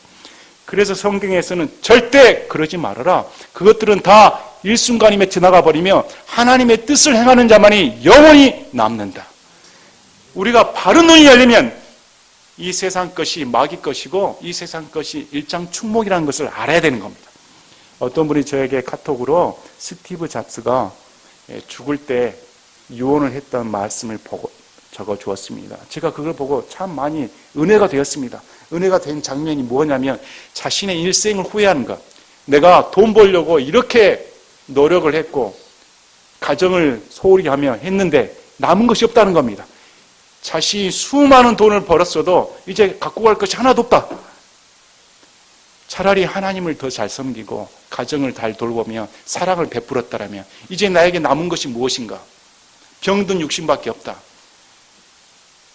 그래서 성경에서는 절대 그러지 말아라. 그것들은 다 일순간임에 지나가 버리며 하나님의 뜻을 행하는 자만이 영원히 남는다. 우리가 바른 눈이 열리면 이 세상 것이 마귀 것이고 이 세상 것이 일장충목이라는 것을 알아야 되는 겁니다. 어떤 분이 저에게 카톡으로 스티브 잡스가 죽을 때 유언을 했던 말씀을 보고 적어 주었습니다. 제가 그걸 보고 참 많이 은혜가 되었습니다. 은혜가 된 장면이 뭐냐면 자신의 일생을 후회하는 것. 내가 돈 벌려고 이렇게 노력을 했고 가정을 소홀히 하며 했는데 남은 것이 없다는 겁니다. 자신이 수많은 돈을 벌었어도 이제 갖고 갈 것이 하나도 없다. 차라리 하나님을 더 잘 섬기고 가정을 잘 돌보며 사랑을 베풀었다라면 이제 나에게 남은 것이 무엇인가? 병든 육신밖에 없다.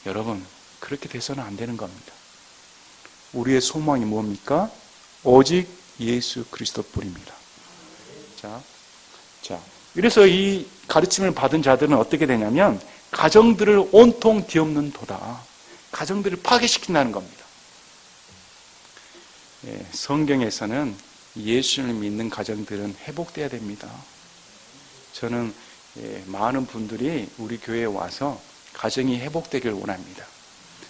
여러분, 그렇게 돼서는 안 되는 겁니다. 우리의 소망이 뭡니까? 오직 예수 그리스도뿐입니다. 자, 그래서 이 가르침을 받은 자들은 어떻게 되냐면 가정들을 온통 뒤엎는 도다. 가정들을 파괴시킨다는 겁니다. 성경에서는 예수를 믿는 가정들은 회복돼야 됩니다. 저는 많은 분들이 우리 교회에 와서 가정이 회복되길 원합니다.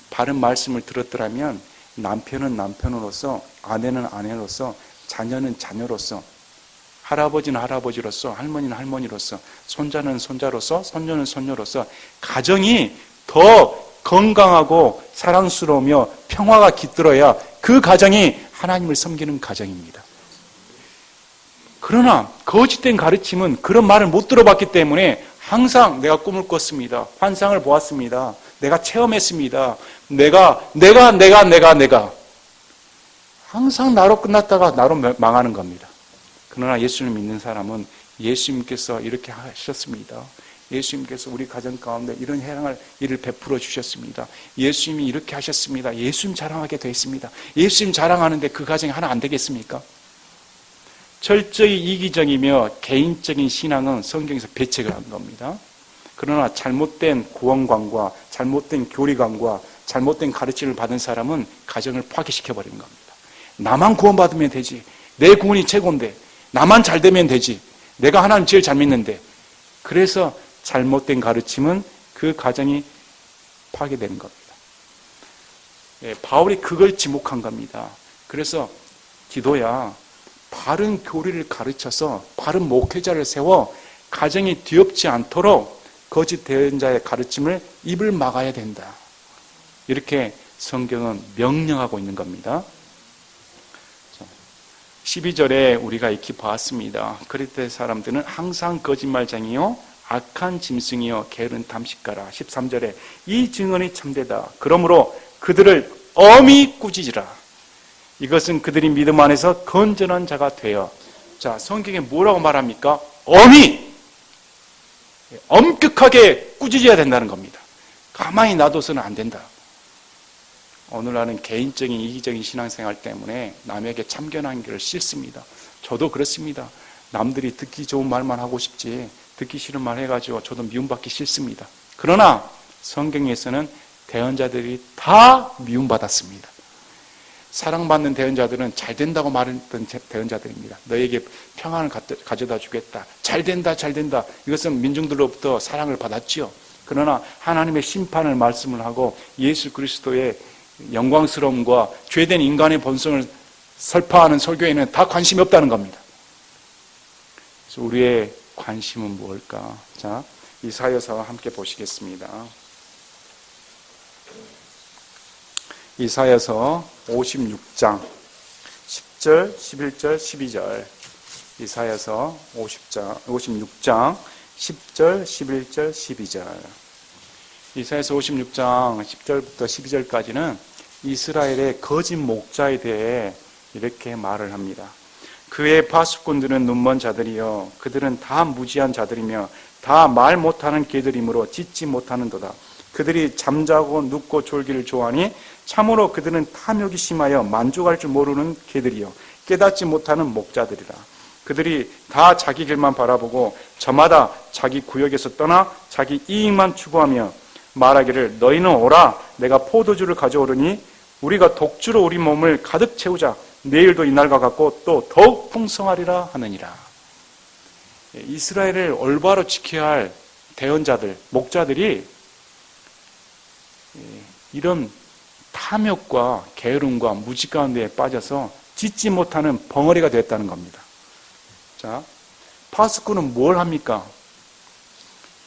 바른 말씀을 들었더라면 남편은 남편으로서, 아내는 아내로서, 자녀는 자녀로서, 할아버지는 할아버지로서, 할머니는 할머니로서, 손자는 손자로서, 손녀는 손녀로서 가정이 더 건강하고 사랑스러우며 평화가 깃들어야 그 가정이 하나님을 섬기는 가정입니다. 그러나 거짓된 가르침은 그런 말을 못 들어봤기 때문에 항상 내가 꿈을 꿨습니다. 환상을 보았습니다. 내가 체험했습니다. 내가 항상 나로 끝났다가 나로 망하는 겁니다. 그러나 예수를 믿는 사람은 예수님께서 이렇게 하셨습니다. 예수님께서 우리 가정 가운데 이런 해랑을 일을 베풀어 주셨습니다. 예수님이 이렇게 하셨습니다. 예수님 자랑하게 되어 있습니다. 예수님 자랑하는데 그 가정이 하나 안 되겠습니까? 철저히 이기적이며 개인적인 신앙은 성경에서 배척을 한 겁니다. 그러나 잘못된 구원관과 잘못된 교리관과 잘못된 가르침을 받은 사람은 가정을 파괴시켜버리는 겁니다. 나만 구원받으면 되지. 내 구원이 최고인데 나만 잘 되면 되지. 내가 하나님 제일 잘 믿는데. 그래서 잘못된 가르침은 그 가정이 파괴되는 겁니다. 바울이 그걸 지목한 겁니다. 그래서 디도야, 바른 교리를 가르쳐서 바른 목회자를 세워 가정이 뒤엎지 않도록 거짓 대언자의 가르침을 입을 막아야 된다. 이렇게 성경은 명령하고 있는 겁니다. 12절에 우리가 익히 봤습니다. 그리스도의 사람들은 항상 거짓말쟁이요 악한 짐승이요 게으른 탐식가라. 13절에 이 증언이 참되다. 그러므로 그들을 엄히 꾸짖으라. 이것은 그들이 믿음 안에서 건전한 자가 되어. 자, 성경에 뭐라고 말합니까? 엄격하게 꾸짖어야 된다는 겁니다. 가만히 놔둬서는 안 된다. 오늘날은 개인적인 이기적인 신앙생활 때문에 남에게 참견하는 게 싫습니다. 저도 그렇습니다. 남들이 듣기 좋은 말만 하고 싶지 듣기 싫은 말 해가지고 저도 미움받기 싫습니다. 그러나 성경에서는 대언자들이 다 미움받았습니다. 사랑받는 대언자들은 잘 된다고 말했던 대언자들입니다. 너에게 평안을 가져다 주겠다. 잘 된다. 이것은 민중들로부터 사랑을 받았지요. 그러나 하나님의 심판을 말씀을 하고 예수 그리스도의 영광스러움과 죄된 인간의 본성을 설파하는 설교에는 다 관심이 없다는 겁니다. 그래서 우리의 관심은 무엇일까? 자, 이사야서 함께 보시겠습니다. 이사야서 56장 10절, 11절, 12절. 이사야서 56장 10절, 11절, 12절. 이사야서 56장 10절부터 12절까지는 이스라엘의 거짓 목자에 대해 이렇게 말을 합니다. 그의 파수꾼들은 눈먼 자들이여 그들은 다 무지한 자들이며 다 말 못하는 개들이므로 짖지 못하는도다. 그들이 잠자고 눕고 졸기를 좋아하니 참으로 그들은 탐욕이 심하여 만족할 줄 모르는 개들이여 깨닫지 못하는 목자들이라. 그들이 다 자기 길만 바라보고 저마다 자기 구역에서 떠나 자기 이익만 추구하며 말하기를 너희는 오라 내가 포도주를 가져오르니 우리가 독주로 우리 몸을 가득 채우자 내일도 이날과 같고 또 더욱 풍성하리라 하느니라. 이스라엘을 올바로 지켜야 할 대언자들, 목자들이 이런 탐욕과 게으름과 무지 가운데에 빠져서 짖지 못하는 벙어리가 됐다는 겁니다. 자, 파수꾼은 뭘 합니까?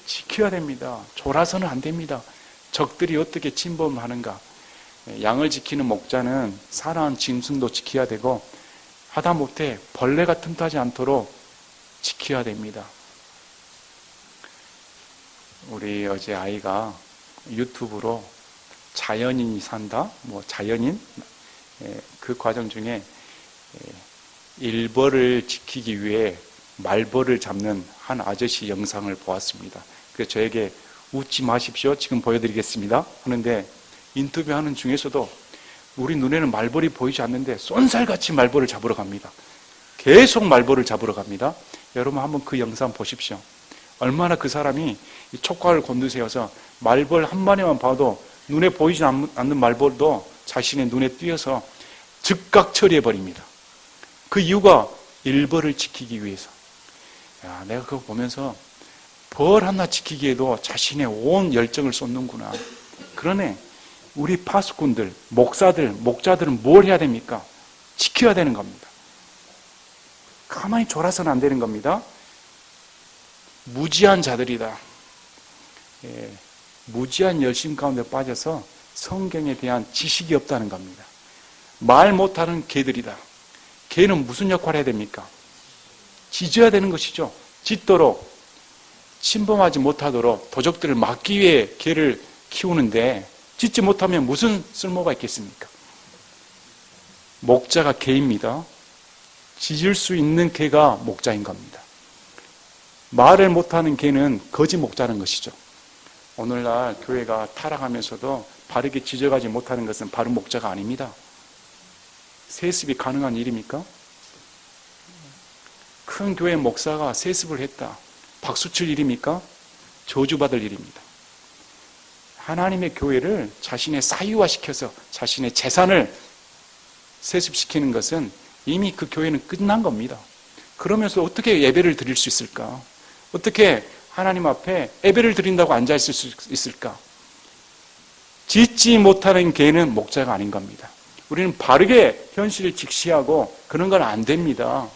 지켜야 됩니다. 졸아서는 안 됩니다. 적들이 어떻게 침범하는가? 양을 지키는 목자는 사나운 짐승도 지켜야 되고 하다못해 벌레가 틈타지 않도록 지켜야 됩니다. 우리 어제 아이가 유튜브로 자연인이 산다? 자연인? 그 과정 중에 일벌을 지키기 위해 말벌을 잡는 한 아저씨 영상을 보았습니다. 그래서 저에게 웃지 마십시오. 지금 보여드리겠습니다. 하는데 인터뷰하는 중에서도 우리 눈에는 말벌이 보이지 않는데 쏜살같이 말벌을 잡으러 갑니다. 계속 말벌을 잡으러 갑니다. 여러분 한번 그 영상 보십시오. 얼마나 그 사람이 이 촉각을 곤두세워서 말벌 한 마리만 봐도 눈에 보이지 않는 말벌도 자신의 눈에 띄어서 즉각 처리해버립니다. 그 이유가 일벌을 지키기 위해서. 야, 내가 그거 보면서 벌 하나 지키기에도 자신의 온 열정을 쏟는구나. 그러네. 우리 파수꾼들, 목자들은 뭘 해야 됩니까? 지켜야 되는 겁니다. 가만히 졸아서는 안 되는 겁니다. 무지한 자들이다. 무지한 열심 가운데 빠져서 성경에 대한 지식이 없다는 겁니다. 말 못하는 개들이다. 개는 무슨 역할을 해야 됩니까? 짖어야 되는 것이죠. 짖도록 침범하지 못하도록 도적들을 막기 위해 개를 키우는데 짖지 못하면 무슨 쓸모가 있겠습니까? 목자가 개입니다. 짖을 수 있는 개가 목자인 겁니다. 말을 못하는 개는 거짓 목자는 것이죠. 오늘날 교회가 타락하면서도 바르게 짖어가지 못하는 것은 바른 목자가 아닙니다. 세습이 가능한 일입니까? 큰 교회 목사가 세습을 했다. 박수칠 일입니까? 저주받을 일입니다. 하나님의 교회를 자신의 사유화시켜서 자신의 재산을 세습시키는 것은 이미 그 교회는 끝난 겁니다. 그러면서 어떻게 예배를 드릴 수 있을까? 어떻게 하나님 앞에 예배를 드린다고 앉아있을 수 있을까? 짖지 못하는 개는 목자가 아닌 겁니다. 우리는 바르게 현실을 직시하고 그런 건 안 됩니다.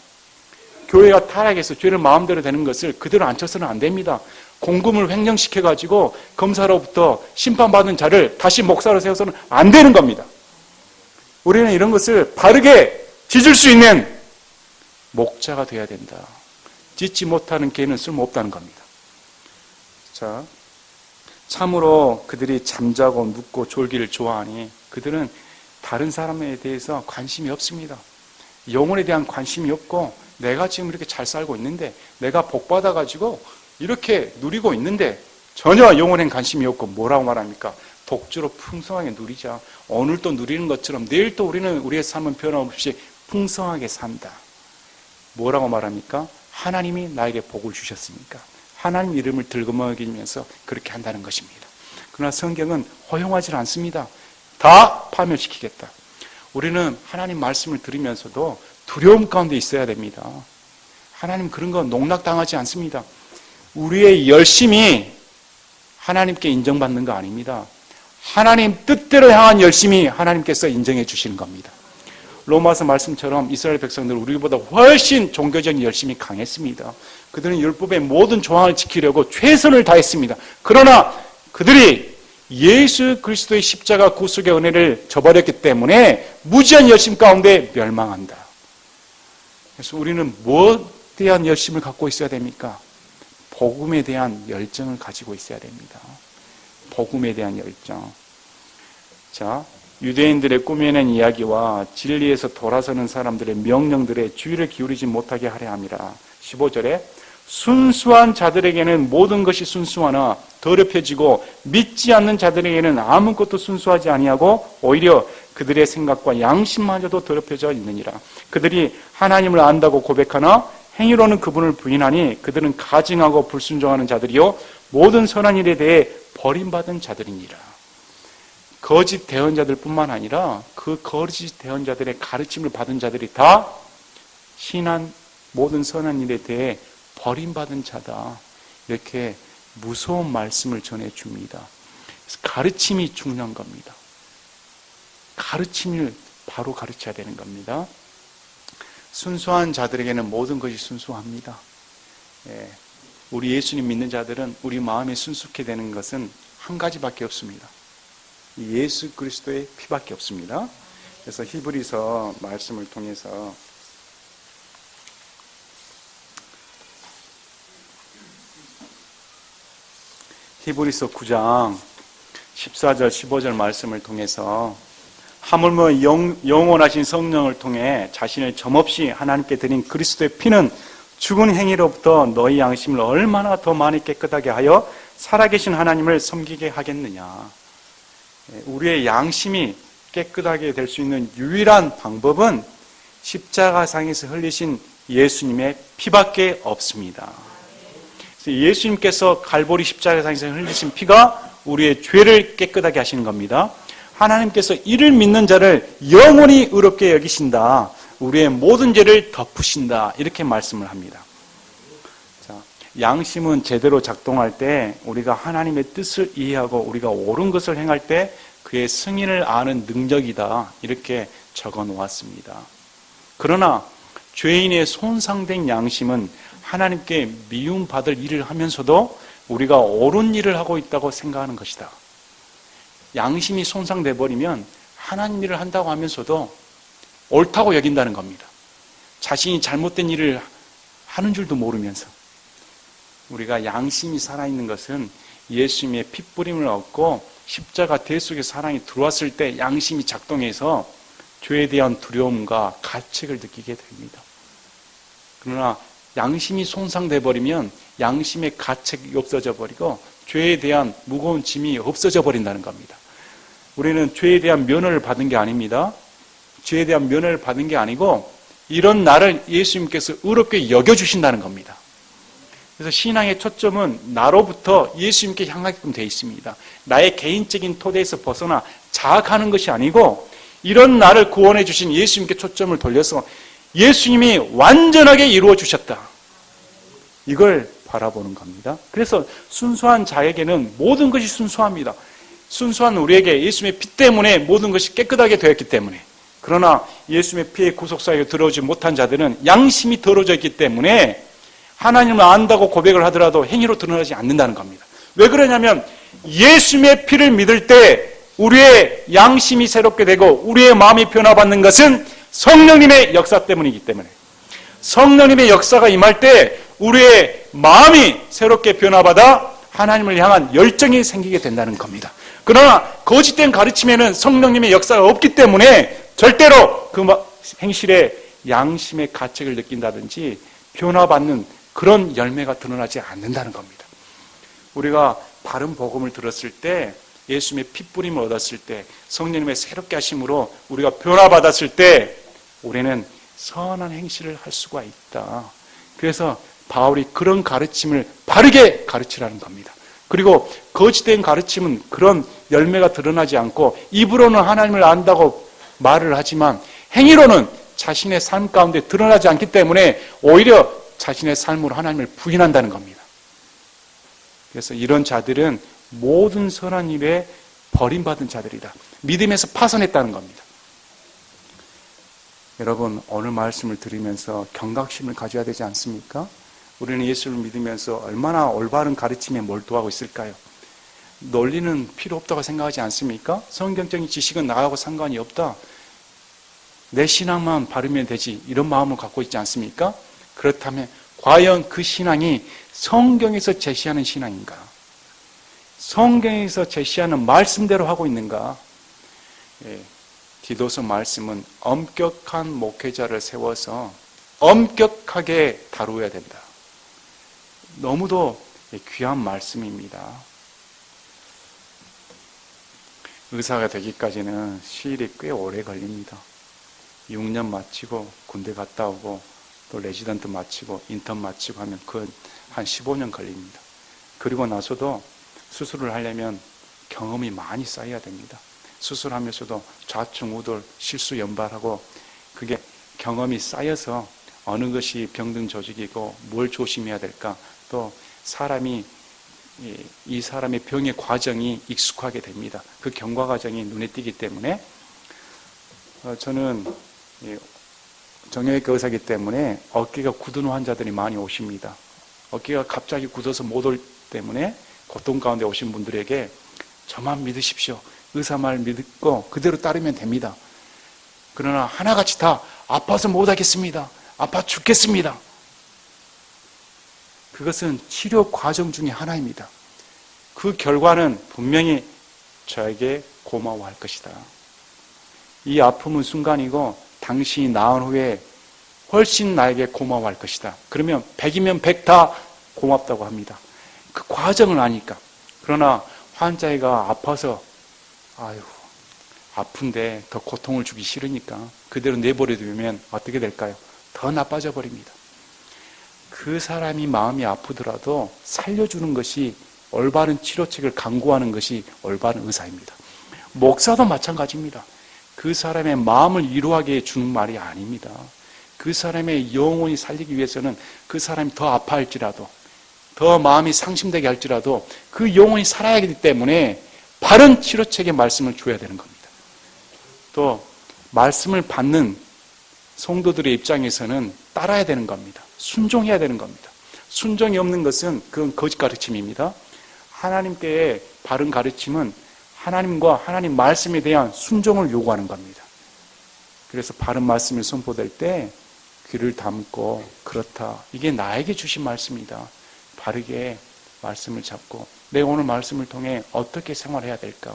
교회가 타락해서 죄를 마음대로 되는 것을 그대로 앉혀서는 안 됩니다. 공금을 횡령시켜가지고 검사로부터 심판받은 자를 다시 목사로 세워서는 안 되는 겁니다. 우리는 이런 것을 바르게 짖을 수 있는 목자가 되어야 된다. 짖지 못하는 개는 쓸모없다는 겁니다. 자, 참으로 그들이 잠자고 눕고 졸기를 좋아하니 그들은 다른 사람에 대해서 관심이 없습니다. 영혼에 대한 관심이 없고 내가 지금 이렇게 잘 살고 있는데 내가 복받아가지고 이렇게 누리고 있는데 전혀 영혼엔 관심이 없고 뭐라고 말합니까? 독주로 풍성하게 누리자. 오늘 또 누리는 것처럼 내일 또 우리는 우리의 삶은 변함없이 풍성하게 산다. 뭐라고 말합니까? 하나님이 나에게 복을 주셨으니까 하나님 이름을 들고 먹이면서 그렇게 한다는 것입니다. 그러나 성경은 허용하지 않습니다. 다 파멸시키겠다. 우리는 하나님 말씀을 들으면서도 두려움 가운데 있어야 됩니다. 하나님 그런 거 농락당하지 않습니다. 우리의 열심이 하나님께 인정받는 거 아닙니다. 하나님 뜻대로 향한 열심이 하나님께서 인정해 주시는 겁니다. 로마서 말씀처럼 이스라엘 백성들 우리보다 훨씬 종교적인 열심이 강했습니다. 그들은 율법의 모든 조항을 지키려고 최선을 다했습니다. 그러나 그들이 예수 그리스도의 십자가 구속의 은혜를 저버렸기 때문에 무지한 열심 가운데 멸망한다. 그래서 우리는 무엇에 대한 열심을 갖고 있어야 됩니까? 복음에 대한 열정을 가지고 있어야 됩니다. 복음에 대한 열정. 자, 유대인들의 꾸며낸 이야기와 진리에서 돌아서는 사람들의 명령들에 주의를 기울이지 못하게 하려 함이라. 15절에 순수한 자들에게는 모든 것이 순수하나 더럽혀지고 믿지 않는 자들에게는 아무것도 순수하지 아니하고 오히려 그들의 생각과 양심마저도 더럽혀져 있느니라. 그들이 하나님을 안다고 고백하나 행위로는 그분을 부인하니 그들은 가증하고 불순종하는 자들이요 모든 선한 일에 대해 버림받은 자들이니라. 거짓 대언자들 뿐만 아니라 그 거짓 대언자들의 가르침을 받은 자들이 다 신한 모든 선한 일에 대해 버림받은 자다. 이렇게 무서운 말씀을 전해줍니다. 그래서 가르침이 중요한 겁니다. 가르침을 바로 가르쳐야 되는 겁니다. 순수한 자들에게는 모든 것이 순수합니다. 우리 예수님 믿는 자들은 우리 마음이 순수케 되는 것은 한 가지밖에 없습니다. 예수 그리스도의 피밖에 없습니다. 그래서 히브리서 말씀을 통해서 히브리서 9장 14절 15절 말씀을 통해서 하물며 영원하신 성령을 통해 자신을 점없이 하나님께 드린 그리스도의 피는 죽은 행위로부터 너희 양심을 얼마나 더 많이 깨끗하게 하여 살아계신 하나님을 섬기게 하겠느냐. 우리의 양심이 깨끗하게 될 수 있는 유일한 방법은 십자가상에서 흘리신 예수님의 피밖에 없습니다. 예수님께서 갈보리 십자가상에서 흘리신 피가 우리의 죄를 깨끗하게 하시는 겁니다. 하나님께서 이를 믿는 자를 영원히 의롭게 여기신다. 우리의 모든 죄를 덮으신다. 이렇게 말씀을 합니다. 자, 양심은 제대로 작동할 때 우리가 하나님의 뜻을 이해하고 우리가 옳은 것을 행할 때 그의 승인을 아는 능력이다. 이렇게 적어 놓았습니다. 그러나 죄인의 손상된 양심은 하나님께 미움받을 일을 하면서도 우리가 옳은 일을 하고 있다고 생각하는 것이다. 양심이 손상돼 버리면 하나님 일을 한다고 하면서도 옳다고 여긴다는 겁니다. 자신이 잘못된 일을 하는 줄도 모르면서. 우리가 양심이 살아있는 것은 예수님의 핏부림을 얻고 십자가 대속의 사랑이 들어왔을 때 양심이 작동해서 죄에 대한 두려움과 가책을 느끼게 됩니다. 그러나 양심이 손상돼 버리면 양심의 가책이 없어져 버리고 죄에 대한 무거운 짐이 없어져 버린다는 겁니다. 우리는 죄에 대한 면허를 받은 게 아닙니다. 죄에 대한 면허를 받은 게 아니고 이런 나를 예수님께서 의롭게 여겨주신다는 겁니다. 그래서 신앙의 초점은 나로부터 예수님께 향하게끔 되어 있습니다. 나의 개인적인 토대에서 벗어나 자학하는 것이 아니고 이런 나를 구원해 주신 예수님께 초점을 돌려서 예수님이 완전하게 이루어 주셨다. 이걸 바라보는 겁니다. 그래서 순수한 자에게는 모든 것이 순수합니다. 순수한 우리에게 예수님의 피 때문에 모든 것이 깨끗하게 되었기 때문에. 그러나 예수님의 피의 구속사에 들어오지 못한 자들은 양심이 더러워져 있기 때문에 하나님을 안다고 고백을 하더라도 행위로 드러나지 않는다는 겁니다. 왜 그러냐면 예수님의 피를 믿을 때 우리의 양심이 새롭게 되고 우리의 마음이 변화받는 것은 성령님의 역사 때문이기 때문에 성령님의 역사가 임할 때 우리의 마음이 새롭게 변화받아 하나님을 향한 열정이 생기게 된다는 겁니다. 그러나 거짓된 가르침에는 성령님의 역사가 없기 때문에 절대로 그 행실에 양심의 가책을 느낀다든지 변화받는 그런 열매가 드러나지 않는다는 겁니다. 우리가 바른 복음을 들었을 때 예수님의 핏부림을 얻었을 때 성령님의 새롭게 하심으로 우리가 변화받았을 때 우리는 선한 행실을 할 수가 있다. 그래서 바울이 그런 가르침을 바르게 가르치라는 겁니다. 그리고 거짓된 가르침은 그런 열매가 드러나지 않고 입으로는 하나님을 안다고 말을 하지만 행위로는 자신의 삶 가운데 드러나지 않기 때문에 오히려 자신의 삶으로 하나님을 부인한다는 겁니다. 그래서 이런 자들은 모든 선한 일에 버림받은 자들이다. 믿음에서 파선했다는 겁니다. 여러분, 오늘 말씀을 들으면서 경각심을 가져야 되지 않습니까? 우리는 예수를 믿으면서 얼마나 올바른 가르침에 몰두하고 있을까요? 논리는 필요 없다고 생각하지 않습니까? 성경적인 지식은 나하고 상관이 없다. 내 신앙만 바르면 되지. 이런 마음을 갖고 있지 않습니까? 그렇다면 과연 그 신앙이 성경에서 제시하는 신앙인가? 성경에서 제시하는 말씀대로 하고 있는가? 디도서 말씀은 엄격한 목회자를 세워서 엄격하게 다루어야 된다. 너무도 귀한 말씀입니다. 의사가 되기까지는 시일이 꽤 오래 걸립니다. 6년 마치고 군대 갔다 오고 또 레지던트 마치고 인턴 마치고 하면 그건 한 15년 걸립니다. 그리고 나서도 수술을 하려면 경험이 많이 쌓여야 됩니다. 수술하면서도 좌충우돌 실수 연발하고 그게 경험이 쌓여서 어느 것이 병든 조직이고 뭘 조심해야 될까, 또 사람이 이 사람의 병의 과정이 익숙하게 됩니다. 그 경과 과정이 눈에 띄기 때문에 저는 정형외과 의사이기 때문에 어깨가 굳은 환자들이 많이 오십니다. 어깨가 갑자기 굳어서 못 올 때문에 고통 가운데 오신 분들에게 저만 믿으십시오. 의사 말 믿고 그대로 따르면 됩니다. 그러나 하나같이 다 아파서 못하겠습니다. 아파 죽겠습니다. 그것은 치료 과정 중에 하나입니다. 그 결과는 분명히 저에게 고마워할 것이다. 이 아픔은 순간이고 당신이 나은 후에 훨씬 나에게 고마워할 것이다. 그러면 100이면 100 다 고맙다고 합니다. 그 과정을 아니까. 그러나 환자가 아파서 아픈데 더 고통을 주기 싫으니까 그대로 내버려 두면 어떻게 될까요? 더 나빠져 버립니다. 그 사람이 마음이 아프더라도 살려주는 것이 올바른 치료책을 강구하는 것이 올바른 의사입니다. 목사도 마찬가지입니다. 그 사람의 마음을 위로하게 주는 말이 아닙니다. 그 사람의 영혼이 살리기 위해서는 그 사람이 더 아파할지라도 더 마음이 상심되게 할지라도 그 영혼이 살아야 하기 때문에 바른 치료책의 말씀을 줘야 되는 겁니다. 또 말씀을 받는 성도들의 입장에서는 따라야 되는 겁니다. 순종해야 되는 겁니다. 순종이 없는 것은 그건 거짓 가르침입니다. 하나님께의 바른 가르침은 하나님과 하나님 말씀에 대한 순종을 요구하는 겁니다. 그래서 바른 말씀을 선포될 때 귀를 담고 그렇다. 이게 나에게 주신 말씀이다. 바르게 말씀을 잡고 내가 오늘 말씀을 통해 어떻게 생활해야 될까?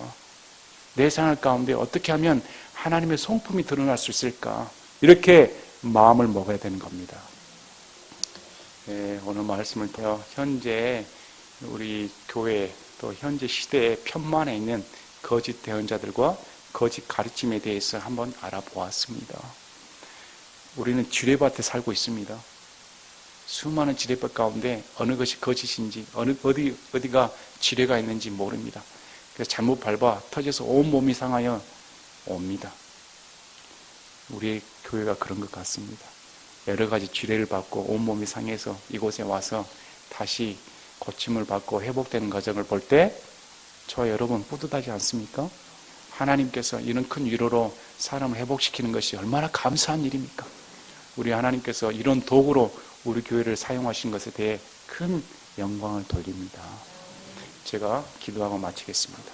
내 생활 가운데 어떻게 하면 하나님의 성품이 드러날 수 있을까? 이렇게 마음을 먹어야 되는 겁니다. 오늘 말씀을 통해 현재 우리 교회 또 현재 시대의 편만에 있는 거짓 대언자들과 거짓 가르침에 대해서 한번 알아보았습니다. 우리는 지뢰밭에 살고 있습니다. 수많은 지뢰밭 가운데 어느 것이 거짓인지 어디가 지뢰가 있는지 모릅니다. 그래서 잘못 밟아 터져서 온몸이 상하여 옵니다. 우리의 교회가 그런 것 같습니다. 여러 가지 지뢰를 받고 온몸이 상해서 이곳에 와서 다시 고침을 받고 회복되는 과정을 볼 때 저와 여러분 뿌듯하지 않습니까? 하나님께서 이런 큰 위로로 사람을 회복시키는 것이 얼마나 감사한 일입니까? 우리 하나님께서 이런 도구로 우리 교회를 사용하신 것에 대해 큰 영광을 돌립니다. 제가 기도하고 마치겠습니다.